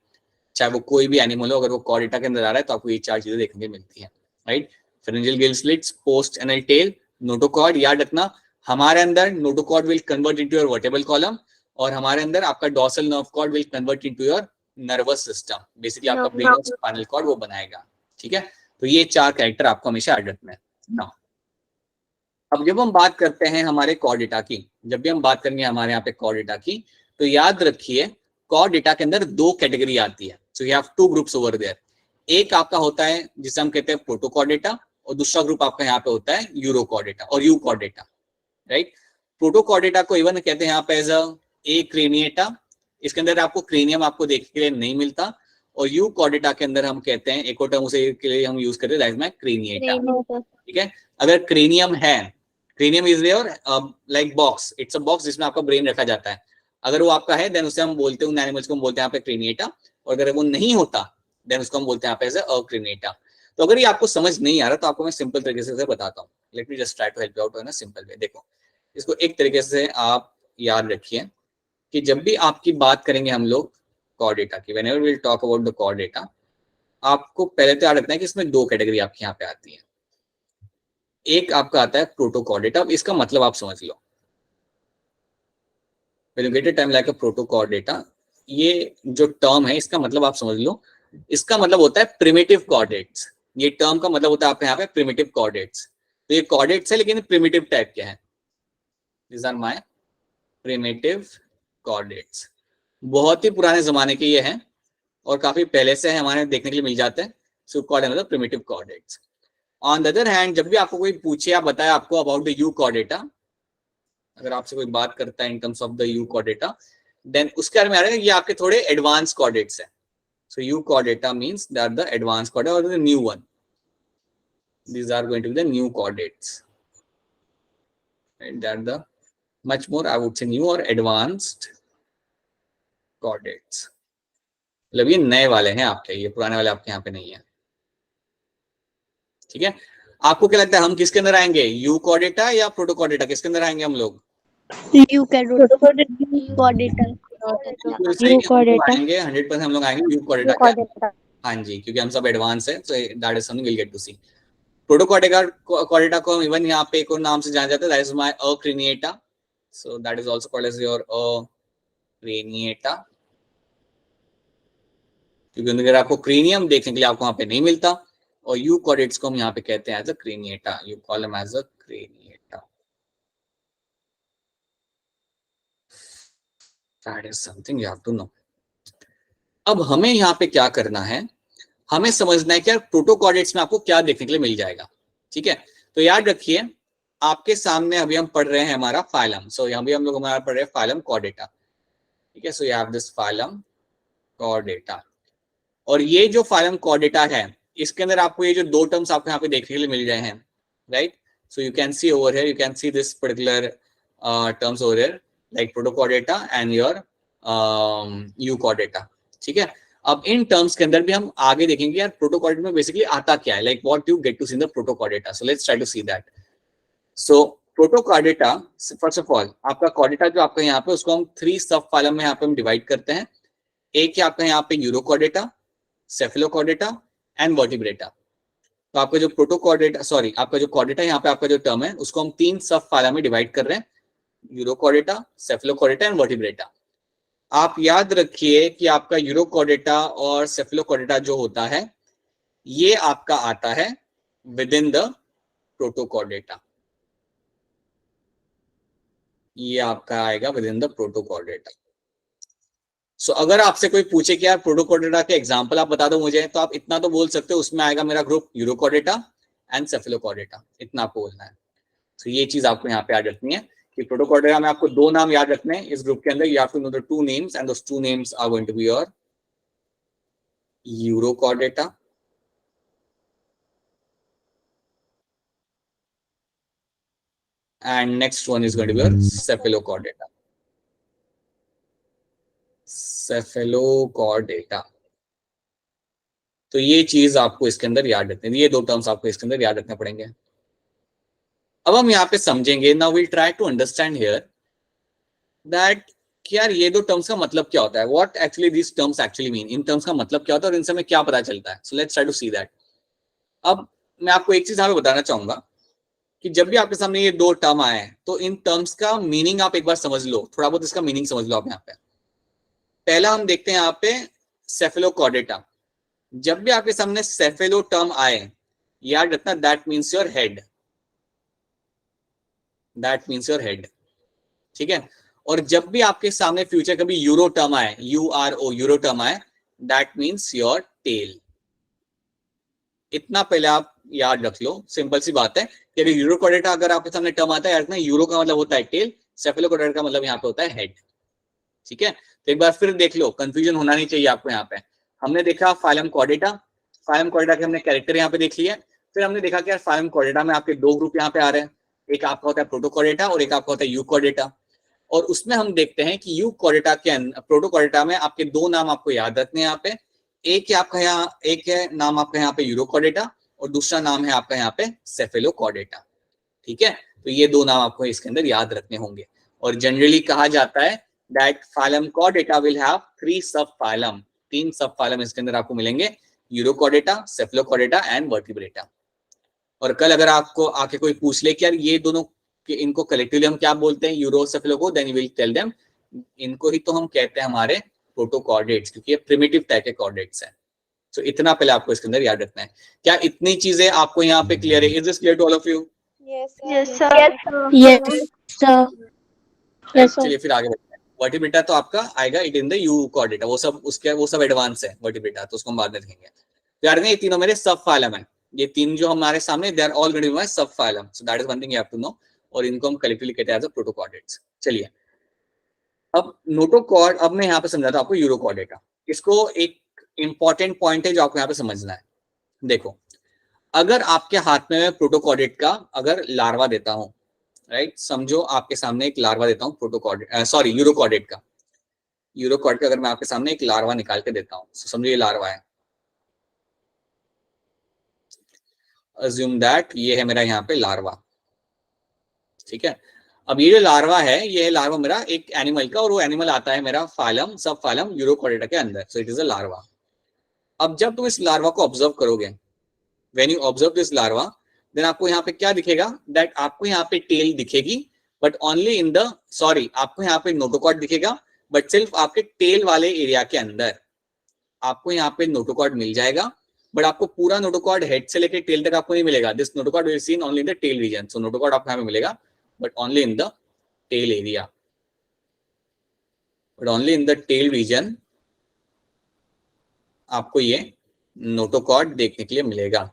चाहे वो कोई भी एनिमल हो, अगर वो कॉर्डेटा के अंदर आ रहा है तो आपको ये चार चीजें देखने को मिलती हैं, right. Pharyngeal gill slits, post anal tail, notochord. याद रखना हमारे अंदर notochord will convert into your vertebral column और हमारे अंदर आपका dorsal nerve cord will convert into your nervous system, basically आपका ब्रेन और स्पाइनल कॉर्ड वो बनाएगा, ठीक है। तो ये चार कैरेक्टर आपको हमेशा याद रखना है ना। अब जब हम बात करते हैं हमारे कॉर्डेटा की, जब भी हम बात करेंगे हमारे यहाँ पे कॉर्डेटा की, तो याद रखिए कॉर्डेटा के अंदर दो कैटेगरी आती है। So you have two groups over there. एक आपका होता है जिसे हम कहते हैं प्रोटोकॉर्डेटा और दूसरा ग्रुप आपका यहाँ पे होता है यूरोकॉर्डेटा और यूकॉर्डेटा, राइट। प्रोटोकॉर्डेटा को इवन कहते हैं यहाँ पे एज ए क्रेनिएटा, इसके अंदर आपको क्रेनियम आपको देखने के लिए नहीं मिलता, और यूकॉर्डेटा के अंदर हम कहते हैं एक और टर्म उसे के लिए हम यूज करते हैं दैट इज माय क्रेनिएटा, ठीक है। अगर क्रेनियम है, cranium is your like box, it's a box जिसमें आपका ब्रेन रखा जाता है, अगर वो आपका है देन उसे हम बोलते हैं, उन एनिमल्स को हम बोलते हैं यहाँ पे क्रेनिएटा, और अगर वो नहीं होता देन उसको हम बोलते हैं यहाँ पे एज अक्रेनिएटा। तो अगर ये आपको समझ नहीं आ रहा तो आपको मैं सिंपल तरीके से बताता हूँ, let me just try to help you out in a simple way. देखो इसको एक तरीके से आप याद रखिए कि जब भी आपकी बात करेंगे हम लोग कॉर्डेटा की, whenever we will talk about the chordata, आपको पहले तो याद रखना है कि इसमें दो कैटेगरी आपके यहाँ पे आती है। एक आपका आता है प्रोटोकॉर्डेटा, अब इसका मतलब आप समझ लो, when you get a term like a protochordata, ये जो टर्म है इसका मतलब आप समझ लो, इसका मतलब होता है प्रिमिटिव कॉर्डेट्स। ये टर्म का मतलब होता है आपके यहाँ पे प्रिमिटिव कॉर्डेट्स। तो ये कॉर्डेट्स है लेकिन प्रिमिटिव टाइप के हैं, these are my primitive coordinates। बहुत ही पुराने जमाने के ये हैं और काफी पहले से हमारे देखने के लिए मिल जाते हैं, सो कॉल्ड मतलब primitive coordinates. On the other hand जब भी आपको कोई पूछे या बताए आपको अबाउट द यू कोऑर्डिनेटा, अगर आपसे कोई बात करता है इन टर्म्स ऑफ द यू कोऑर्डिनेटा, देन उसके बारे में आ रहा है ये आपके थोड़े एडवांस कोऑर्डिनेट्स हैं। So you coordinate means that the advance coordinate और the new one, these are going to be the new coordinates, right? That the much more I would say new or advanced coordinates, मतलब ये नए वाले हैं आपके, ये पुराने वाले आपके यहाँ पे नहीं है, ठीक है। आपको क्या लगता है हम किसके अंदर आएंगे, यू कोऑर्डिनेटा या प्रोटोकॉर्डिनेटा, किसके अंदर आएंगे हम लोग? यू कोऑर्डिनेटर आएंगे 100% हम लोग आएंगे यू कोऑर्डिनेटा। हाँ जी, क्योंकि हम सब एडवांस है, so that is something will get to see. Protochordata को इवन यहाँ पे एक और नाम से जाना जाता है, that is my Acrania, so that is also called as your Acrania, क्योंकि अगर आपको क्रेनियम देखने के लिए आपको वहां पे नहीं मिलता, और यू कोऑर्डिनेट्स को हम यहाँ पे कहते हैं as a craniata, you call them as a craniata, that is something you have to know. अब हमें यहाँ पे क्या करना है, हमें समझना है कि यार प्रोटोकॉर्डिनेट्स में आपको क्या देखने के लिए मिल जाएगा, ठीक है। तो याद रखिए आपके सामने अभी हम पढ़ रहे हैं हमारा फाइलम, सो यहाँ भी हम लोग हमारा पढ़ रहे हैं फाइलम कॉर्डेटा, ठीक है। So you have this phylum Chordata, और ये जो फाइलम कॉर्डेटा है इसके अंदर आपको ये जो दो टर्म्स आपको यहाँ पे देखने के लिए मिल रहे हैं, right. So you can see over here, you can see this particular terms over here like Protochordata and your Euchordata, ठीक है। अब इन टर्म्स के अंदर भी हम आगे देखेंगे यार प्रोटोकॉर्डेटा में बेसिकली आता क्या है, like what you get to see in the protochordata. So let's try to see that. So protochordata, first of all आपका कॉर्डेटा जो आपका यहाँ पे, उसको हम 3 सब फाइलम में यहाँ पे हम डिवाइड करते हैं. एक है आपका यहाँ पे यूरोकॉर्डेटा, सेफेलोकॉर्डेटा एंड वर्टिब्रेटा. तो आपका जो प्रोटोकॉर्डेटा, सॉरी आपका जो कॉर्डेटा यहाँ पे आपका जो टर्म है उसको हम 3 सब फाइलम में डिवाइड कर रहे हैं, यूरोकॉर्डेटा, सेफेलोकॉर्डेटा एंड वर्टिब्रेटा. आप याद रखिए कि आपका यूरोकॉर्डेटा और सेफेलोकॉर्डेटा जो होता है ये आपका आता है विद इन द प्रोटोकॉर्डेटा. ये आपका आएगा विद इन द प्रोटोकॉर्डेटा. सो अगर आपसे कोई पूछे कि यार प्रोटोकॉर्डेटा के एग्जांपल आप बता दो मुझे, तो आप इतना तो बोल सकते हो, उसमें आएगा मेरा ग्रुप यूरोकॉर्डेटा एंड सेफेलोकॉर्डेटा. इतना आपको बोलना है. तो ये चीज आपको यहाँ पे याद रखनी है कि प्रोटोकॉर्डेटा में आपको 2 नाम याद रखने हैं इस ग्रुप के अंदर. You have to know the 2 names and those 2 names are going to be your urochordata and next one is going to be your cephalochordata. Cephalochordata. तो ये चीज आपको इसके अंदर याद रखनी है, ये 2 टर्म्स आपको इसके अंदर याद रखने पड़ेंगे. अब हम यहाँ पे समझेंगे, now we try to understand here that कि यार ये 2 टर्म्स का मतलब क्या होता है, what actually this terms actually mean. In terms का मतलब क्या होता है और इनसे हमें क्या पता चलता है. So let's try to see that. अब मैं आपको एक चीज यहाँ पे बताना चाहूंगा कि जब भी आपके सामने ये 2 टर्म आए तो इन टर्म्स का मीनिंग आप एक बार समझ लो, थोड़ा बहुत इसका मीनिंग समझ लो आप यहाँ पे. पहला हम देखते हैं यहाँ पे सेफेलोकॉर्डेटा. जब भी आपके सामने सेफेलो टर्म आए, याद रखना that means your head. That means your head. ठीक है. और जब भी आपके सामने फ्यूचर कभी यूरो टर्म आए, URO यूरो टर्म आए, दैट मीन्स योर टेल. इतना पहले आप याद रख लो. सिंपल सी बात है कि अगर यूरोकॉर्डेटा अगर आपके सामने टर्म आता है, याद रखना यूरो का मतलब होता है टेल, सेफेलोकॉर्डेटा का मतलब यहाँ पे होता है हेड. ठीक है. तो एक बार फिर देख लो, कंफ्यूजन होना नहीं चाहिए आपको. यहाँ पे हमने देखा फाइलम कॉर्डेटा, फाइलम कॉर्डेटा के हमने कैरेक्टर यहाँ पे देख लिया. फिर हमने देखा कि यार फाइलम कॉर्डेटा में आपके 2 ग्रुप यहाँ पे आ रहे हैं, एक आपका होता है प्रोटोकॉर्डेटा और एक आपका होता है यूकॉर्डेटा. और उसमें हम देखते हैं कि यूकॉर्डेटा के प्रोटोकॉर्डेटा में आपके 2 नाम आपको याद रखने हैं यहाँ पे. एक है आपका यहाँ, एक है नाम आपका यहाँ पे यूरोकॉर्डेटा और दूसरा नाम है आपका यहाँ पे सेफेलोकॉर्डेटा. ठीक है. तो ये 2 नाम आपको इसके अंदर याद रखने होंगे. और जनरली कहा जाता है that phylum Chordata will have 3 सब फाइलम. 3 सब फाइलम इसके अंदर आपको मिलेंगे, यूरोकॉर्डेटा, सेफेलोकॉर्डेटा एंड वर्टिब्रेटा. और कल अगर आपको आके कोई पूछ ले कि यार ये दोनों इनको कलेक्टिवली हम क्या बोलते हैं, यूरो सेफेलो को, then you will tell them इनको ही तो हम कहते हैं हमारे प्रोटोकॉर्डेट्स, क्योंकि ये प्रिमिटिव टाइप के कॉर्डेट्स हैं. तो इतना पहले आपको इसके अंदर याद रखना है. क्या इतनी चीजें आपको यहाँ पे क्लियर है? Is this clear to all of you? Yes, sir. Yes, sir. Yes, sir. चलिए फिर आगे बढ़ते हैं. वर्टिब्रेटा तो आपका आएगा it in the you Chordata, वो सब एडवांस है वर्टिब्रेटा, तो उसको हम बाद में देखेंगे. तो यार ये तीनों मेरे सब फाइलम है. ये 3 जो हमारे सामने, they are all going to be my subphylum. So that is one thing you have to know. और इनको हम कलेक्टिवली कहते हैं एज अ प्रोटोकॉर्डेट्स. चलिए अब नोटोकॉर्ड, अब मैं यहाँ पे समझाता हूँ आपको यूरोकॉर्डेटा. इसको एक इंपॉर्टेंट पॉइंट है जो आपको यहाँ पे समझना है. देखो, अगर आपके हाथ में मैं प्रोटोकॉर्डेट का अगर लार्वा देता हूँ, राइट, समझो आपके सामने एक लार्वा देता हूँ प्रोटोकॉर्डेट, सॉरी यूरोकॉर्डेट का. यूरोकॉर्डेट का अगर मैं आपके सामने एक लार्वा निकाल के देता हूँ, समझो ये लार्वा है. अज्यूम दैट ये है मेरा यहाँ पे लार्वा. ठीक है. अब ये जो लार्वा है, ये है लार्वा मेरा एक एनिमल का, और वो एनिमल आता है मेरा फाइलम, सब फाइलम यूरोकॉर्डेटा के अंदर. So it is a larva. अब जब तुम इस लार्वा को ऑब्जर्व करोगे, when you observe this larva, then आपको यहाँ पे क्या दिखेगा, दैट आपको यहाँ पे टेल दिखेगी, but only in the, sorry आपको यहाँ पे नोटोकॉर्ड दिखेगा, बट सिर्फ आपके टेल वाले एरिया के अंदर आपको यहाँ पे नोटोकॉर्ड मिल जाएगा. बट आपको पूरा नोटोकॉर्ड हेड से लेकर टेल तक आपको नहीं मिलेगा. This notochord will seen only in the tail region. So notochord आपको यहाँ पे मिलेगा but only in the tail area, but only in the tail region आपको ये नोटोकॉर्ड देखने के लिए मिलेगा.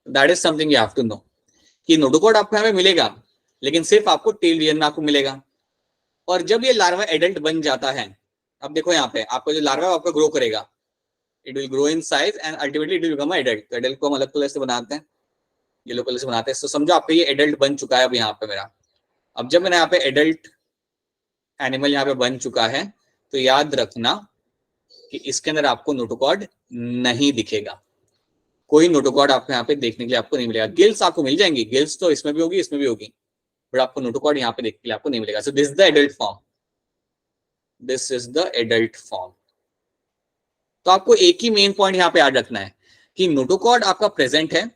That is something you have to know कि नोटोकॉर्ड आपको यहाँ पे मिलेगा, लेकिन सिर्फ आपको टेल रीजन में आपको मिलेगा. और जब ये लार्वा एडल्ट बन जाता है, अब देखो यहाँ पे आपका जो लार्वा आपका ग्रो करेगा, it will grow in size and ultimately it will become adult. तो एडल्ट को हम अलग कलर से बनाते हैं, येलो कलर से बनाते हैं. तो समझो आपका ये एडल्ट बन चुका है अब यहाँ पे मेरा. अब जब मैंने यहाँ पे एडल्ट एनिमल यहाँ पे बन चुका है, तो याद रखना कि इसके अंदर आपको नोटोकॉर्ड नहीं दिखेगा, कोई नोटोकॉर्ड आपको यहाँ पे देखने के लिए आपको नहीं मिलेगा। गिल्स आपको मिल जाएंगी, गिल्स तो इसमें भी होगी, इसमें भी होगी, बट आपको नोटोकॉर्ड यहाँ पे देखने के लिए आपको नहीं मिलेगा। सो this is the adult form, this is the adult form. तो आपको एक ही मेन पॉइंट यहाँ पे याद रखना है कि नोटोकॉर्ड आपका प्रेजेंट है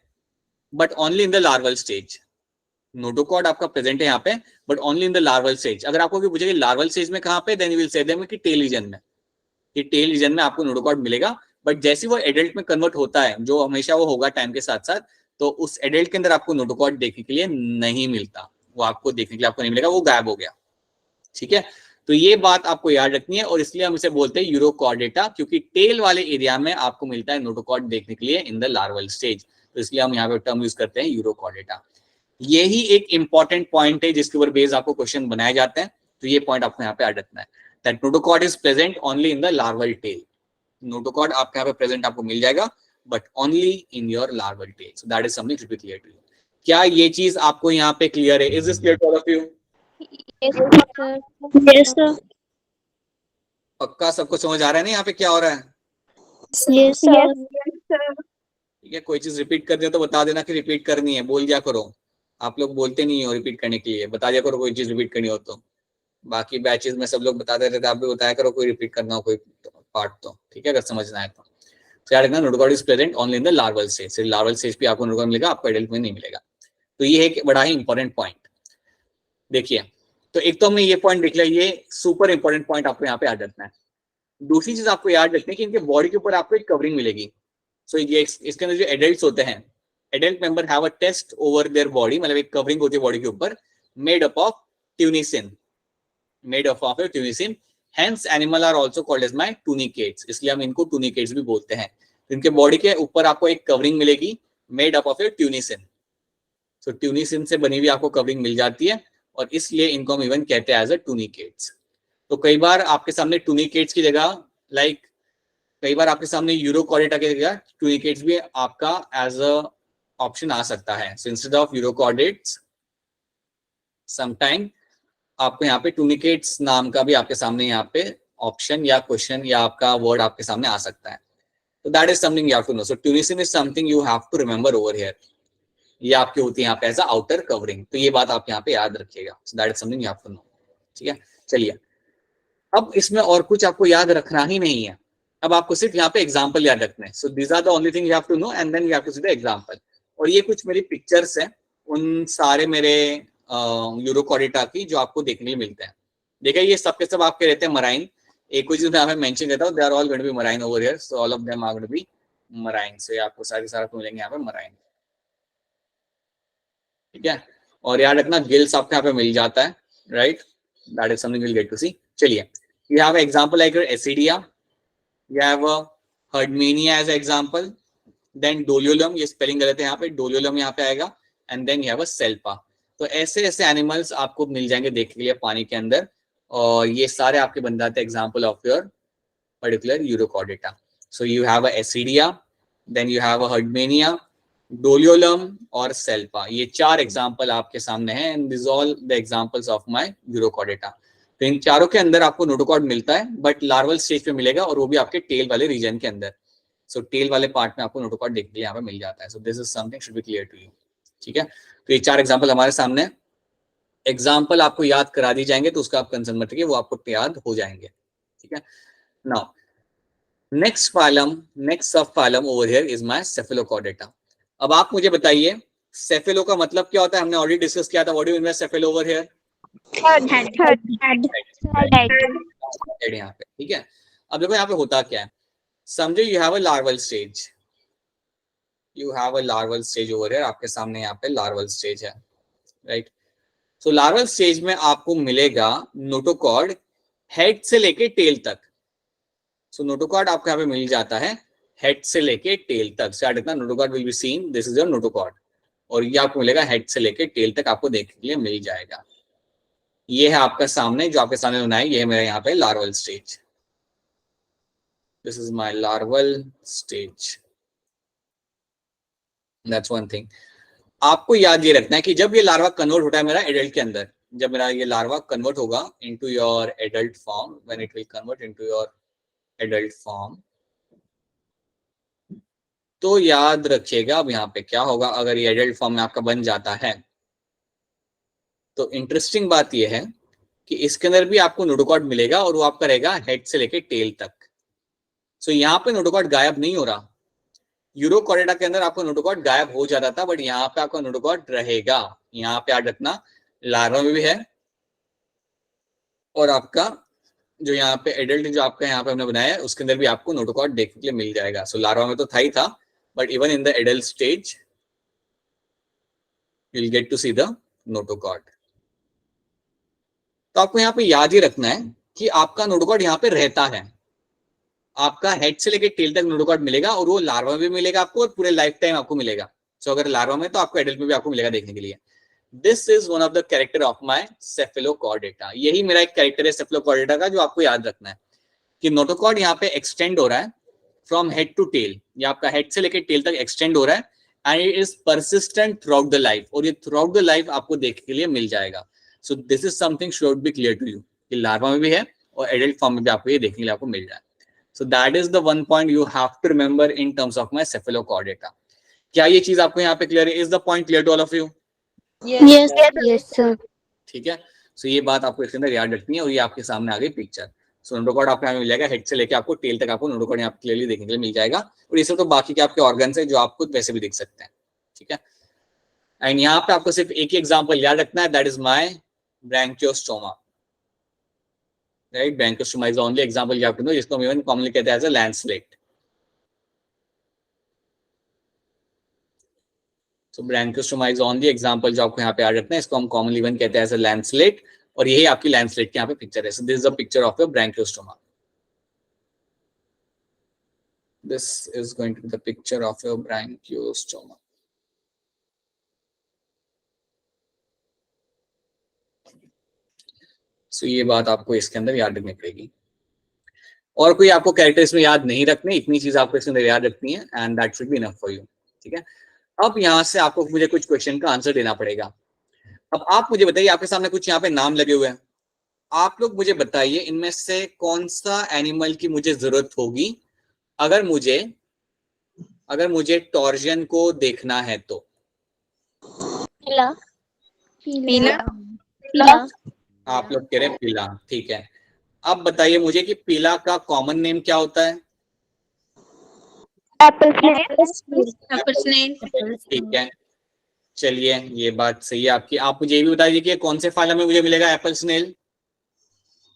but only in the larval stage. Notochord आपका प्रेजेंट है यहाँ पे but only in the larval stage. अगर आपको पूछेगा लार्वल स्टेज में कहाँ पे, then you will say them कि टेल रीजन में, कि टेल रीजन में आपको नोटोकॉर्ड मिलेगा। बट जैसे वो एडल्ट में कन्वर्ट होता है, जो हमेशा वो होगा टाइम के साथ साथ, तो उस एडल्ट के अंदर आपको नोटोकॉर्ड देखने के लिए नहीं मिलता, वो आपको देखने के लिए आपको नहीं मिलेगा, वो गायब हो गया। ठीक है, तो ये बात आपको याद रखनी है, और इसलिए हम इसे बोलते हैं यूरोकॉर्डेटा, क्योंकि टेल वाले एरिया में आपको मिलता है नोटोकॉर्ड देखने के लिए इन द लार्वल स्टेज, तो इसलिए हम यहाँ पे टर्म यूज करते हैं यूरोकॉर्डेटा। यही एक इंपॉर्टेंट पॉइंट है जिसके ऊपर बेस आपको क्वेश्चन बनाए जाते हैं, तो ये पॉइंट आपको यहाँ पे याद रखना है, that notochord is present only in the larval tail. Notochord आपके यहाँ पे प्रेजेंट आपको मिल जाएगा but only in your larval tail, so that is something should be clear to you. क्या ये चीज आपको यहाँ पे क्लियर है? Is this clear to all of you? Yes, sir. पक्का सबको समझ आ रहा है ना यहाँ पे क्या हो रहा है? Yes, sir. ठीक है, कोई चीज रिपीट कर दे तो बता देना कि रिपीट करनी है, बोल दिया करो। आप लोग बोलते नहीं हो रिपीट करने के लिए, बता दिया करो कोई चीज रिपीट करनी हो तो। बाकी बैचेस में सब लोग बताते रहते, आप भी बताया करो कोई रिपीट करना हो कोई पार्ट तो, ठीक है, अगर समझना है तो। याद रखना notochord is present only in the larval stage, सिर्फ लार्वल स्टेज पे आपको नोटोकॉर्ड मिलेगा, आपको एडल्ट में नहीं मिलेगा। तो ये एक बड़ा ही इंपॉर्टेंट पॉइंट। देखिए, तो एक तो हमने ये पॉइंट देख लिया, ये सुपर इंपॉर्टेंट पॉइंट आपको यहाँ पे याद रखना है। दूसरी चीज आपको याद रखनी है कि इनके बॉडी के ऊपर आपको एक कवरिंग मिलेगी। सो ये इसके अंदर जो एडल्ट होते हैं, adult member have a test over their body, मतलब एक कवरिंग होती है बॉडी के ऊपर, made up of tunicin, made up of tunicin, hence animal are also called as my tunicates, इसलिए हम इनको टूनिकेट्स भी बोलते हैं। इनके बॉडी के ऊपर आपको एक कवरिंग मिलेगी मेड अप ऑफ ट्यूनिसिन, सो ट्यूनिसिन से बनी हुई आपको कवरिंग मिल जाती है, और इसलिए इनको हम इवन कहते हैं एज अ टूनिकेट्स। तो कई बार आपके सामने टूनिकेट्स की जगह कई बार आपके सामने यूरोकॉर्डेटा की जगह टूनिकेट्स भी आपका एज अ ऑप्शन आ सकता है। So instead of urochordates sometime आपको यहाँ पे टूनिकेट्स नाम का भी आपके सामने यहाँ पे ऑप्शन या क्वेश्चन या आपका वर्ड आपके सामने आ सकता है। तो that is something you have to know. So tunicin is something you have to remember over here. ये आपकी होती है यहाँ पे एज अ आउटर कवरिंग, तो ये बात आप यहाँ पे याद रखिएगा। So that is something you have to know. ठीक है, चलिए अब इसमें और कुछ आपको याद रखना ही नहीं है, अब आपको सिर्फ यहाँ पे एग्जाम्पल याद रखना है। So these are the only thing you have to know and then you have to see the example. और ये कुछ मेरी पिक्चर्स हैं उन सारे मेरे यूरोकॉर्डेटा की जो आपको देखने के लिए मिलते हैं। देखिए ये सब के सब आपके रहते हैं मराइन। एक कुछ चीज मैं मेंशन करता हूँ, they are all going to be marine over here, so all of them are going to be marine. से आपको सारे मिलेंगे यहाँ पे मराइन। ठीक है, और याद रखना गिल्स आपको यहाँ पे मिल जाता है, right, that is something will get to see. चलिए you have an example like your Acidia, you have a Herdmania as an example, then Doliolum, ये स्पेलिंग गलत है यहाँ पे, Doliolum यहाँ पे आएगा, and then you have a Selpa। तो ऐसे ऐसे एनिमल्स आपको मिल जाएंगे देखने के लिए पानी के अंदर, और ये सारे आपके बन जाते हैं example of your particular urochordata. So you have a Acidia, then you have a Herdmania, Doliolum और Selpa, ये चार एग्जाम्पल आपके सामने हैं, and these all the examples of my urochordata. तो इन चारों के अंदर आपको नोटोकॉर्ड मिलता है, बट लार्वल स्टेज पे मिलेगा, और वो भी आपके टेल वाले रीजन के अंदर। सो टेल वाले पार्ट में आपको नोटोकॉर्ड देखने के लिए यहाँ पे मिल जाता है। So this is something should be clear to you. ठीक है, तो ये चार एग्जाम्पल हमारे सामने, एग्जाम्पल आपको याद करा दी जाएंगे, तो उसका आप कंसर्न मत रखिए, वो आपको याद हो जाएंगे। ठीक है, नाउ नेक्स्ट फाइलम, नेक्स्ट सब phylum over here is my Cephalochordata. अब आप मुझे बताइए सेफेलो का मतलब क्या होता है, हमने ऑलरेडी डिस्कस किया था। What do you mean by cephalo over here? Head यहाँ पे। ठीक है, अब देखो यहाँ पे होता क्या है, समझो you have a larval stage, you have a larval stage over here, आपके सामने यहाँ पे लार्वल स्टेज है, राइट। सो लार्वल स्टेज में आपको मिलेगा नोटोकॉर्ड हेड से लेके टेल तक। सो नोटोकॉर्ड आपको यहाँ पे मिल जाता है हेड से लेके टेल तक। सो इतना notochord will be scene, this is your notochord, और ये आपको मिलेगा हेड से लेके टेल तक आपको देखने के लिए मिल जाएगा। ये है आपका सामने, जो आपके सामने बनाया, ये है मेरा यहाँ पे larval stage. This is my larval stage, that's one thing. आपको याद ये रखना है कि जब ये लार्वा कन्वर्ट होता है मेरा एडल्ट के अंदर, जब मेरा ये लार्वा कन्वर्ट होगा into your adult form, when it will convert into your adult form, तो याद रखिएगा अब यहाँ पे क्या होगा अगर ये एडल्ट फॉर्म में आपका बन जाता है। तो इंटरेस्टिंग बात ये है कि इसके अंदर भी आपको नोटोकॉर्ड मिलेगा और वो आपका रहेगा हेड से लेके टेल तक। सो यहाँ पे नोटोकॉर्ड गायब नहीं हो रहा। यूरोकॉर्डेटा के अंदर आपका नोटोकॉर्ड गायब हो जाता था, बट यहाँ पे आपका नोटोकॉर्ड रहेगा। यहाँ पे याद रखना लार्वा में भी है और आपका जो यहाँ पे एडल्ट जो आपका यहाँ पे हमने बनाया है उसके अंदर भी आपको नोटोकॉर्ड देखने के लिए मिल जाएगा। सो लार्वा में तो था ही था, but even in the adult stage you will get to see the notochord. तो आपको यहाँ पे याद ही रखना है कि आपका नोटोकॉर्ड यहाँ पे रहता है। आपका हेड से लेके टेल तक नोटोकॉर्ड मिलेगा और वो लार्वा में भी मिलेगा आपको और पूरे लाइफ टाइम आपको मिलेगा। सो अगर लार्वा में तो आपको एडल्ट में भी आपको मिलेगा देखने के लिए। This is one of the character of my Cephalochordata. यही मेरा एक कैरेक्टर है सेफेलोकॉर्डेटा का जो आपको याद रखना है कि नोटोकॉर्ड यहाँ पे एक्सटेंड हो रहा है फ्रॉम हेड टू टेल, या आपका हेड से लेके टेल तक एक्सटेंड हो रहा है and it is persistent through out the life, और ये थ्रू आउट द लाइफ आपको देखने के लिए मिल जाएगा। So this is something should be clear to you कि लार्वा में भी है और एडल्ट फॉर्म में भी आपको ये देखने के लिए आपको मिल रहा है। So that is the one point you have to remember in terms of my cephalochordata. क्या ये चीज आपको यहाँ पे क्लियर है? Is the point clear to all of you? Yes. Yes, sir. ठीक है। So ये बात आपको इसके अंदर याद रखनी है और ये आपके सामने आ गई पिक्चर। सो नोटोकॉर्ड आपको यहाँ मिल जाएगा, हेड से लेके आपको टेल तक आपको नोटोकॉर्ड यहाँ क्लियरली देखने के लिए मिल जाएगा। और ये सब तो बाकी के आपके ऑर्गन्स है जो आप खुद वैसे भी देख सकते हैं। ठीक है। एंड यहाँ पे आपको सिर्फ एक ही एग्जाम्पल याद रखना है, that is my Branchiostoma. Right, Branchiostoma is only example you have to know, जिसको हम इवन कॉमनली कहते हैं as a lancelet. So Branchiostoma is only example जो आपको यहाँ पे याद रखना है, इसको हम कॉमनली इवन कहते हैं एज अ लैंडस्लेट, और यही आपकी लैंडस्लेट की यहाँ पे पिक्चर है। So this is a picture of your Branchiostoma. This is going to be the picture of your Branchiostoma. So ये बात आपको इसके अंदर याद रखनी पड़ेगी। और कोई आपको कैरेक्टर इसमें याद नहीं रखने, इतनी चीज आपको इसके अंदर याद रखनी है and that should be enough for you. ठीक है। अब यहाँ से आपको मुझे कुछ क्वेश्चन का आंसर देना पड़ेगा। अब आप मुझे बताइए, आपके सामने कुछ यहाँ पे नाम लगे हुए हैं, आप लोग मुझे बताइए इनमें से कौन सा एनिमल की मुझे जरूरत होगी अगर मुझे टॉर्जन को देखना है तो। पीला आप लोग कह रहे हैं पीला, ठीक है। अब बताइए मुझे कि पीला का कॉमन नेम क्या होता है? Apple snail. ठीक है, चलिए ये बात सही है आपकी। आप मुझे ये भी बताइए कि कौन से फाइलम में मुझे मिलेगा एप्पल स्नेल?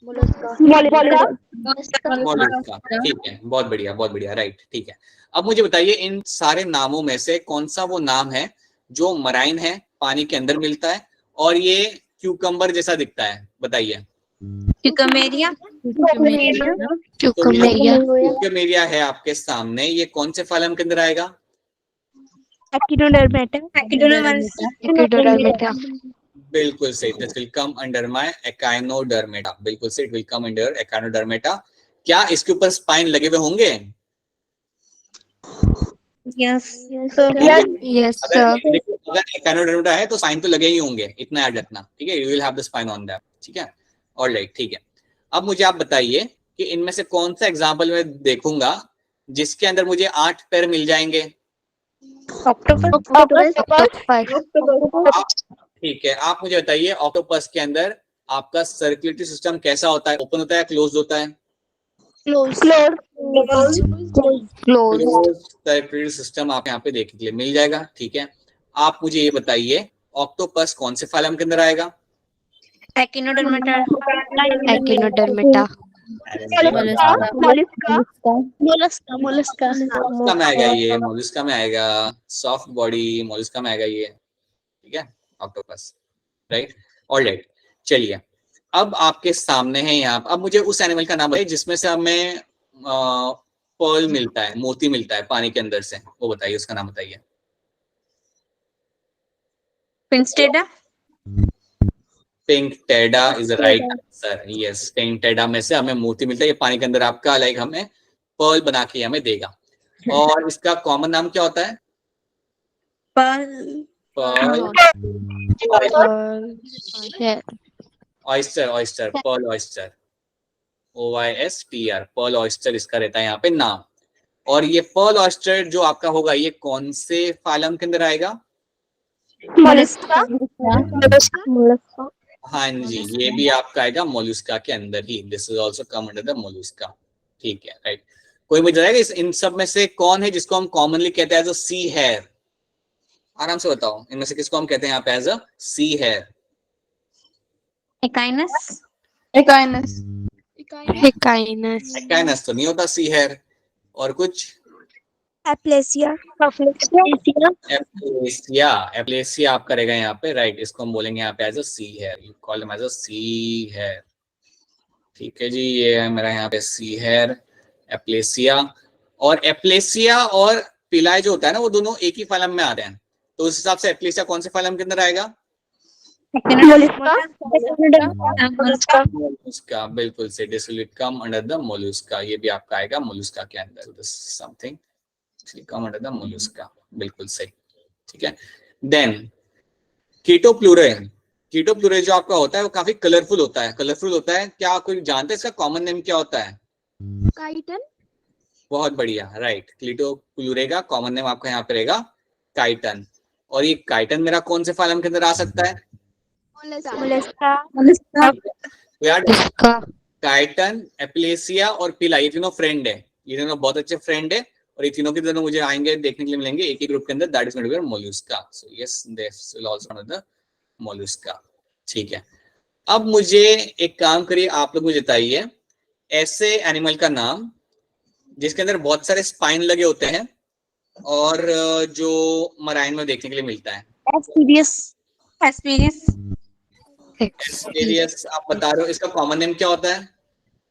मोलस्का। ठीक है, बहुत बढ़िया, बहुत बढ़िया, राइट, ठीक है। अब मुझे बताइए इन सारे नामों में से कौन सा वो नाम है जो मराइन है, पानी के अंदर मिलता है और ये क्यूकम्बर जैसा दिखता है? बताइए। क्यूकमेरिया है आपके सामने, ये कौन से फाइलम के अंदर आएगा? बिल्कुल सही, this will come under my echinodermata. बिल्कुल सही, it will come under echinodermata. क्या इसके ऊपर स्पाइन लगे हुए होंगे? Yes. अगर एकाइनोडर्मेटा है तो स्पाइन तो लगे ही होंगे, इतना याद रखना। ठीक है, you will have the spine on that. ठीक है, ऑलराइट, ठीक है। अब मुझे आप बताइए कि इनमें से कौन सा एग्जाम्पल मैं देखूंगा जिसके अंदर मुझे 8 पैर मिल जाएंगे? ठीक है, आप मुझे बताइए ऑक्टोपस के अंदर आपका सर्कुलेटरी सिस्टम कैसा होता है? ओपन होता है, क्लोज होता है? सर्कुलेटरी सिस्टम आप यहाँ पे देखने के लिए मिल जाएगा। ठीक है, आप मुझे ये बताइए ऑक्टोपस कौन से फाइलम के अंदर आएगा? Echinodermata. मोलस्का में आएगा ये, मोलस्का में आएगा, सॉफ्ट बॉडी मोलस्का में आएगा ये। ठीक है, ऑक्टोपस, राइट, ऑलराइट। चलिए अब आपके सामने है यहाँ, अब मुझे उस एनिमल का नाम बताइए जिसमें से हमें पर्ल मिलता है, मोती मिलता है पानी के अंदर से, वो बताइए, उसका नाम बताइए। Pinctada is the right answer. Yes, Pinctada में से हमें मोती मिलता है, ये पानी के अंदर आपका लाइक हमें पर्ल बना के हमें देगा। और इसका कॉमन नाम क्या होता है? Pearl oyster, oyster, pearl oyster, OYSTR, pearl oyster इसका रहता है यहाँ पे नाम। और ये पर्ल ऑयस्टर जो आपका होगा ये कौन से फाइलम के अंदर आएगा? मोलस्का। मोलस्का। हाँ जी, ये भी आपका आएगा मोलुस्का के अंदर ही। This is also come under the Mollusca. ठीक है, राइट। कोई मुझे बताएगा इस इन सब में से कौन है जिसको हम कॉमनली कहते हैं एज अ सी हेयर? आराम से बताओ, इनमें से किसको हम कहते हैं यहाँ पे as a sea hair? Echinus. Echinus. Echinus तो नहीं होता सी हेयर। और कुछ? Aplysia. एप्लेसिया, एप्लेसिया आप करेगा यहाँ पे, राइट। इसको हम बोलेंगे यहाँ पे as a sea hare, you call him as a sea hare. ठीक है जी, ये है मेरा यहाँ पे सी हेयर, एप्लेसिया। और एप्लेसिया और पिलाय जो होता है ना, वो दोनों एक ही फाइलम में आते हैं, तो उस हिसाब से एप्लेसिया कौन से फाइलम के अंदर आएगा? मोलुस्का, बिल्कुल से। This will come under the Mollusca, ये भी आपका आएगा मोलुस्का के अंदर। This something come under the Mollusca, बिल्कुल सही। ठीक है, देन कीटोप्लूरे। कीटोप्लूरे जो आपका होता है वो काफी कलरफुल होता है। कलरफुल होता है, क्या कोई जानता है इसका कॉमन नेम क्या होता है? Chitin. बहुत बढ़िया, राइट। कीटोप्लूरे का कॉमन नेम आपका यहाँ पे रहेगा काइटन। और ये काइटन मेरा कौन से फाइलम के अंदर आ सकता है? Mollusca. तो यार काइटन, एप्लेसिया और पिला, ये तीनों फ्रेंड है। ये तीनों बहुत अच्छे फ्रेंड है, और ये तीनों के दोनों मुझे आएंगे देखने के लिए मिलेंगे एक ही ग्रुप के अंदर, that is going to be mollusca. So yes, this will also be the Mollusca. ठीक है, अब मुझे एक काम करिए, आप लोग मुझे बताइए ऐसे एनिमल का नाम जिसके अंदर बहुत सारे स्पाइन लगे होते हैं और जो मराइन में देखने के लिए मिलता है। Asperius. एस्टेरियस आप बता रहे हो, इसका कॉमन नेम क्या होता है?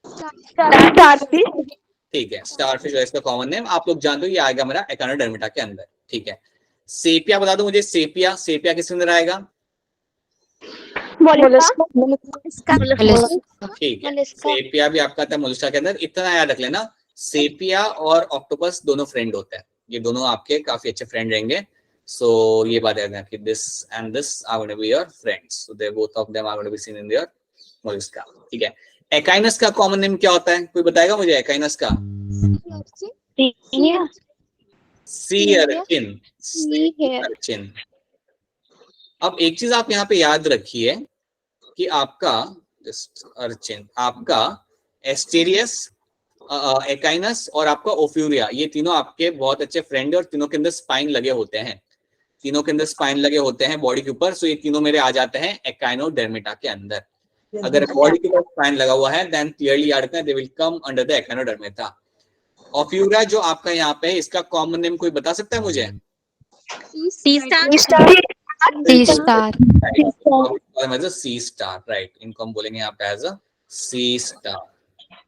Starfish. ठीक है, स्टारफिश है इसका कॉमन नेम। आप लोग जानते हो ये आएगा मेरा एकानोडर्मिटा के अंदर। ठीक है, सेपिया बता दो मुझे, सेपिया, सेपिया किसके अंदर आएगा? Mollusca. ठीक है, सेपिया भी आपका आता है मोलुस्का के अंदर। इतना याद रख लेना, सेपिया और ऑक्टोपस दोनों फ्रेंड होते हैं, ये दोनों आपके काफी अच्छे फ्रेंड रहेंगे। सो ये बात याद रखना कि this and this are going to be your friends, so they both of them are going to be seen in your mollusca. ठीक है, एकाइनस का कॉमन नेम क्या होता है? कोई बताएगा मुझे एकाइनस का? Sea urchin, sea urchin. अब एक चीज आप यहाँ पे याद रखिए कि आपका अर्चिन, आपका एस्टेरियस, एकाइनस और आपका ओफ्यूरिया, ये तीनों आपके बहुत अच्छे फ्रेंड है, और तीनों के अंदर स्पाइन लगे होते हैं। तीनों के अंदर स्पाइन लगे होते हैं बॉडी के ऊपर, सो ये तीनों मेरे आ जाते हैं एकाइनोडर्मिटा के अंदर। अगर बॉडी के ऊपर स्पाइन लगा हुआ है देन क्लियरली याद रखना, they will come under the Echinodermata. Ophiura जो आपका यहाँ पे है, इसका कॉमन नेम कोई बता सकता है मुझे? Sea star. सी स्टार, राइट। इनको हम बोलेंगे यहाँ पे एज अ सी स्टार।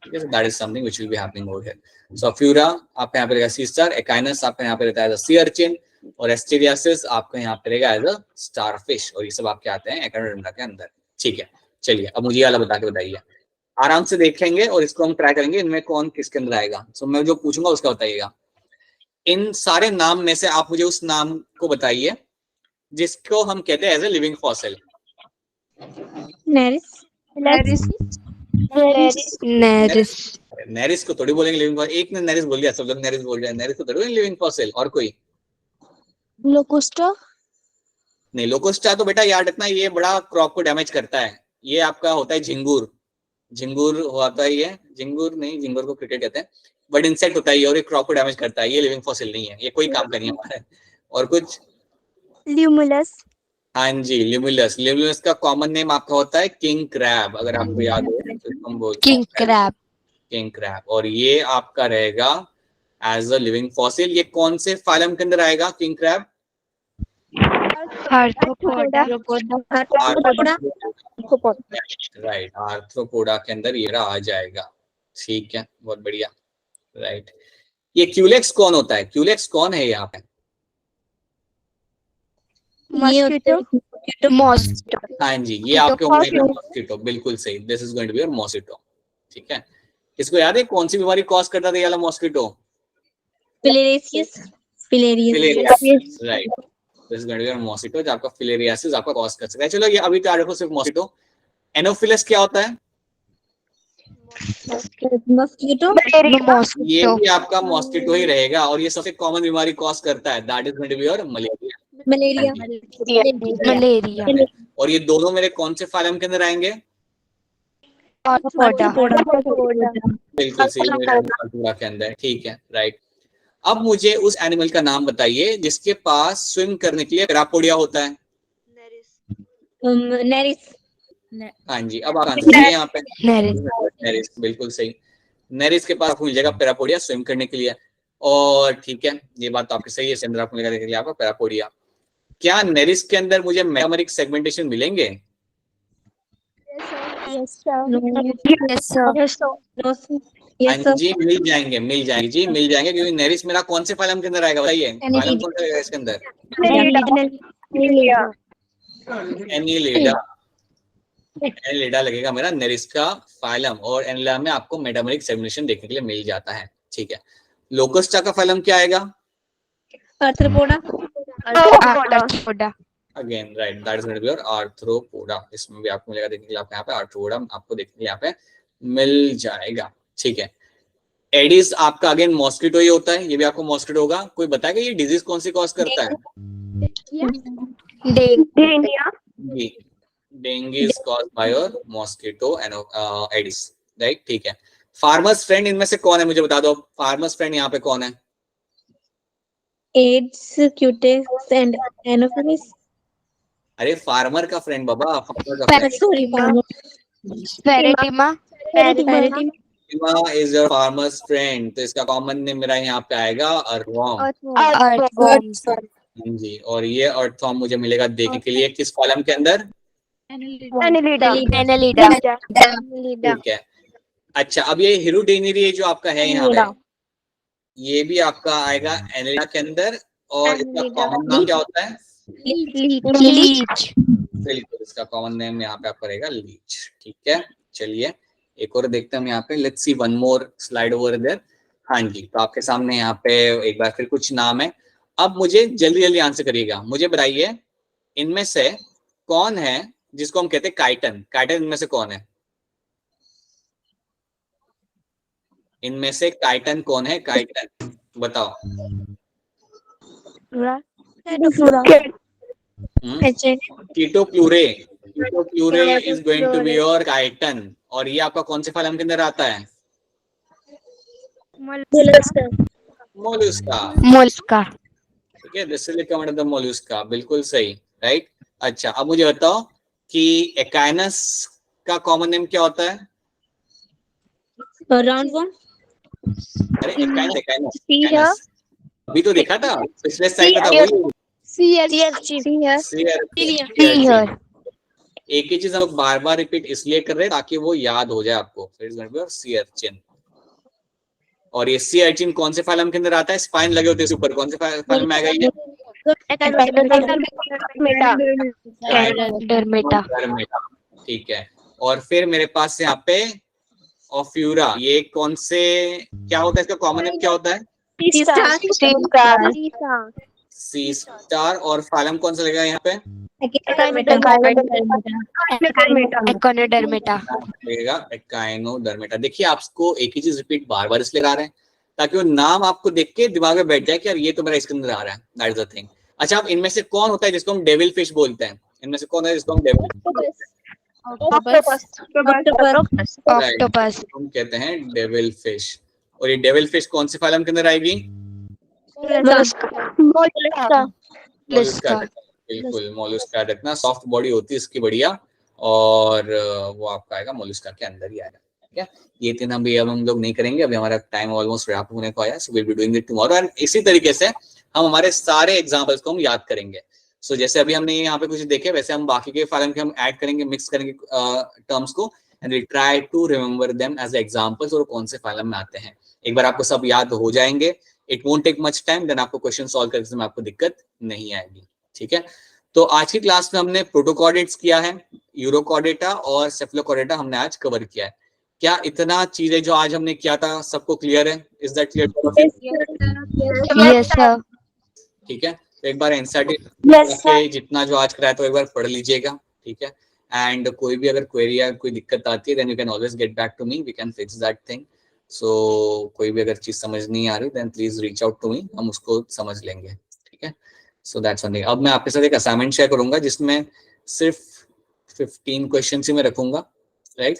ठीक है, that is something which will be happening over here. So Ophiura आपका यहाँ पे रहेगा सी स्टार, एकाइनस आपका यहाँ पे रहता है एज अ सी अर्चिन, और एस्टेरियासिस आपका यहाँ पे रहेगा एज अ स्टारफिश। और ये सब आपके आते हैं एकाइनोडर्मिटा के अंदर। ठीक है, चलिए अब मुझे ये वाला बता के बताइए, आराम से देखेंगे और इसको हम ट्राई करेंगे इनमें कौन किसके अंदर आएगा। सो मैं जो पूछूंगा उसका बताइएगा। इन सारे नाम में से आप मुझे उस नाम को बताइए जिसको हम कहते हैं as a living fossil. Neris. Nereis को थोड़ी बोलेंगे लिविंग फॉसिल, एक ने नेरिस बोल दिया, सब लोग नेरिस बोल रहे हैं, नेरिस को थोड़ी बोलेंगे लिविंग फॉसिल। और कोई? Locusta. नहीं, लोकोस्टा तो बेटा याद रखना ये बड़ा क्रॉप को डैमेज करता है। ये आपका होता है झिंगुर, झिंगुर होता है ये, झिंगुर नहीं, झिंगुर को क्रिकेट कहते हैं, बट इंसेक्ट होता है ये, और ये क्रॉप को डैमेज करता है। ये लिविंग फॉसिल नहीं है, ये कोई काम का नहीं है हमारा। और कुछ? Limulus. हाँ जी, लिमुलस। लिमुलस का कॉमन नेम आपका होता है किंग क्रैब, अगर आपको याद हो तो हम बोलते हैं किंग क्रैब। और ये आपका रहेगा एज अ लिविंग फॉसिल। ये कौन से फाइलम के अंदर आएगा किंग क्रैब? राइट, आर्थ्रोपोडा के अंदर ये आ जाएगा। ठीक है, बहुत बढ़िया, राइट। ये क्यूलेक्स कौन होता है? क्यूलेक्स कौन है यहाँ पे? Mosquito. हाँ जी, ये आपके होंगे मॉस्किटो, बिल्कुल सही। This is going to be your mosquito. ठीक है, किसको याद है कौन सी बीमारी कॉज करता था ये वाला mosquito? Filariasis. Filariasis, right. This is going to be your mosquito, जो आपका फिलेरियासिस आपका कॉज कर सकता है। चलो ये अभी तो देखो सिर्फ मॉस्किटो। एनोफिलस क्या होता है? मस्कीटो, ये भी आपका मॉस्किटो ही रहेगा और ये सबसे कॉमन बीमारी कॉज करता है, that is going to be your malaria. Malaria, malaria और ये दोनों मेरे कौन से फाइलम के अंदर आएंगे? बिल्कुल सही, मेरे आर्थ्रोपोडा के अंदर। ठीक है, राइट। अब मुझे उस एनिमल का नाम बताइए जिसके पास स्विम करने के लिए पैरापोडिया होता है। नेरिस, हाँ जी, अब आप आंसर करिए यहाँ पे। नेरिस, बिल्कुल सही। नेरिस के पास आपको मिल जाएगा पैरापोडिया स्विम करने के लिए। और ठीक है, ये बात तो आपकी सही है, इसके अंदर आपको मिलेगा, देखिए आपका पैरापोडिया। क्या नेरिस के अंदर मुझे मेटामेरिक सेगमेंटेशन मिलेंगे? हाँ जी, मिल जाएंगे, मिल जाएंगे जी, मिल जाएंगे, क्योंकि नेरिस मेरा कौन से फाइलम के अंदर आएगा बताइए? फाइलम कौन सा आएगा इसके अंदर? एनिलिडा। एनिलिडा लगेगा मेरा नेरिस का फाइलम, और एनिलिडा में आपको मेटामेरिक सेगमेंटेशन देखने के लिए मिल जाता है। ठीक है, लोकस्टा का फाइलम क्या आएगा? Arthropoda, again right, that is going to be your arthropoda. इसमें भी आपको मिलेगा देखने के लिए, आपको यहाँ पे आर्थ्रोपोडा आपको देखने के लिए यहाँ पे मिल जाएगा। ठीक है, एडिस आपका अगेन मॉस्किटो ही होता है, ये भी आपको मॉस्किटो होगा। कोई बताएगा ये डिजीज कौन सी कॉज करता है? जी, dengue is caused by your mosquito Aedes, right. ठीक है, फार्मर्स फ्रेंड इनमें से कौन है, मुझे बता दो। फार्मर्स फ्रेंड यहाँ पे कौन है? Aedes, Culex and Anopheles. अरे फार्मर का फ्रेंड बाबा, फार्मर का friend. Sorry, Pheretima is your farmers friend, तो इसका कॉमन नेम मेरा यहाँ पे आएगा अर्थवर्म। जी, और ये अर्थवर्म मुझे मिलेगा देखने के लिए किस कॉलम के अंदर? ठीक है, अच्छा, अब ये हिरुडेनिरी जो आपका है यहाँ पे, ये भी आपका आएगा एनिलिडा के अंदर, और इसका कॉमन नाम क्या होता है? लीच बिल्कुल, इसका कॉमन नेम यहाँ पे आपका रहेगा लीच। ठीक है, चलिए एक और देखते हैं हम यहाँ पे। Let's see one more slide over there. हाँ जी, तो आपके सामने यहाँ पे एक बार फिर कुछ नाम है। अब मुझे जल्दी जल्दी आंसर करिएगा, मुझे बताइए इनमें से कौन है जिसको हम कहते हैं काइटन? काइटन इनमें से कौन है? इनमें से काइटन कौन है? काइटन बताओ। Chaetopleura is going to be your chiton, और ये आपका कौन से फाइलम के अंदर आता है? मोलस्का। ठीक है, this is come under the Mollusca, बिल्कुल सही, राइट। अच्छा, अब मुझे बताओ कि एकाइनस का कॉमन नेम क्या होता है? Round one. अरे एकाइनस अभी तो देखा था, पिछले स्लाइड पे था वही। एक ही चीज हम लोग बार बार रिपीट इसलिए कर रहे हैं ताकि वो याद हो जाए आपको। सी अर्चिन, और ये सी अर्चिन कौन से फाइलम के अंदर आता है? स्पाइन लगे होते हैं ऊपर, कौन से फाइलम में आएगा ये? डर्मेटा। ठीक है, और फिर मेरे पास यहाँ पे ऑफ्यूरा, ये कौन से, क्या होता है इसका कॉमन नेम क्या होता है? सी स्टार, और फाइलम कौन सा लगेगा यहाँ पे? एकाइनोडर्मेटा। देखिए, आपको एक ही चीज रिपीट बार बार इसलिए आ रहे हैं ताकि वो नाम आपको देख के दिमाग में बैठ जाए कि यार ये तो मेरा इसके अंदर आ रहा है, दैट इज द थिंग। अच्छा, अब इनमें से कौन होता है जिसको हम डेविल फिश बोलते हैं? इनमें से कौन है जिसको हम डेविल ऑक्टोपस हम कहते हैं डेविल फिश, और ये डेविल फिश कौन से फाइलम के अंदर आएगी? मोलस्का। बिल्कुल, मोलस्का। इतना सॉफ्ट बॉडी होती है इसकी, बढ़िया, और वो आपका आएगा मोलस्का के अंदर ही आएगा। ठीक है, ये तीन अभी अब हम लोग नहीं करेंगे, अभी हमारा टाइम ऑलमोस्ट रैप होने को आया, so we will be doing it tomorrow. And इसी तरीके से हम हमारे सारे एग्जांपल्स को हम याद करेंगे। सो जैसे अभी हमने यहाँ पे कुछ देखे, वैसे हम बाकी के फाइलम के हम ऐड करेंगे, मिक्स करेंगे टर्म्स को, and we try to remember them as examples, और कौन से फाइलम में आते हैं। एक बार आपको सब याद हो जाएंगे, it won't take much time, then आपको क्वेश्चन सॉल्व करने में आपको दिक्कत नहीं आएगी। ठीक है, तो आज की क्लास में हमने प्रोटोकॉर्डेट्स किया है, यूरोकॉर्डेटा और सेफलोकॉर्डेटा हमने आज कवर किया है। क्या इतना चीजें जो आज हमने किया था सबको क्लियर है? Is that clear? Yes sir. ठीक है, तो एक बार एनसीईआरटी जितना जो आज कराया तो एक बार पढ़ लीजिएगा। ठीक है, एंड कोई भी अगर क्वेरी या कोई दिक्कत आती है then you can always get back to me, we can fix that thing. So कोई भी अगर चीज समझ नहीं आ रही then please reach out to me, हम उसको समझ लेंगे, ठीक है। So that's one thing. अब मैं आपके साथ एक असाइनमेंट शेयर करूंगा जिसमें सिर्फ 15 क्वेश्चन ही मैं रखूंगा, राइट।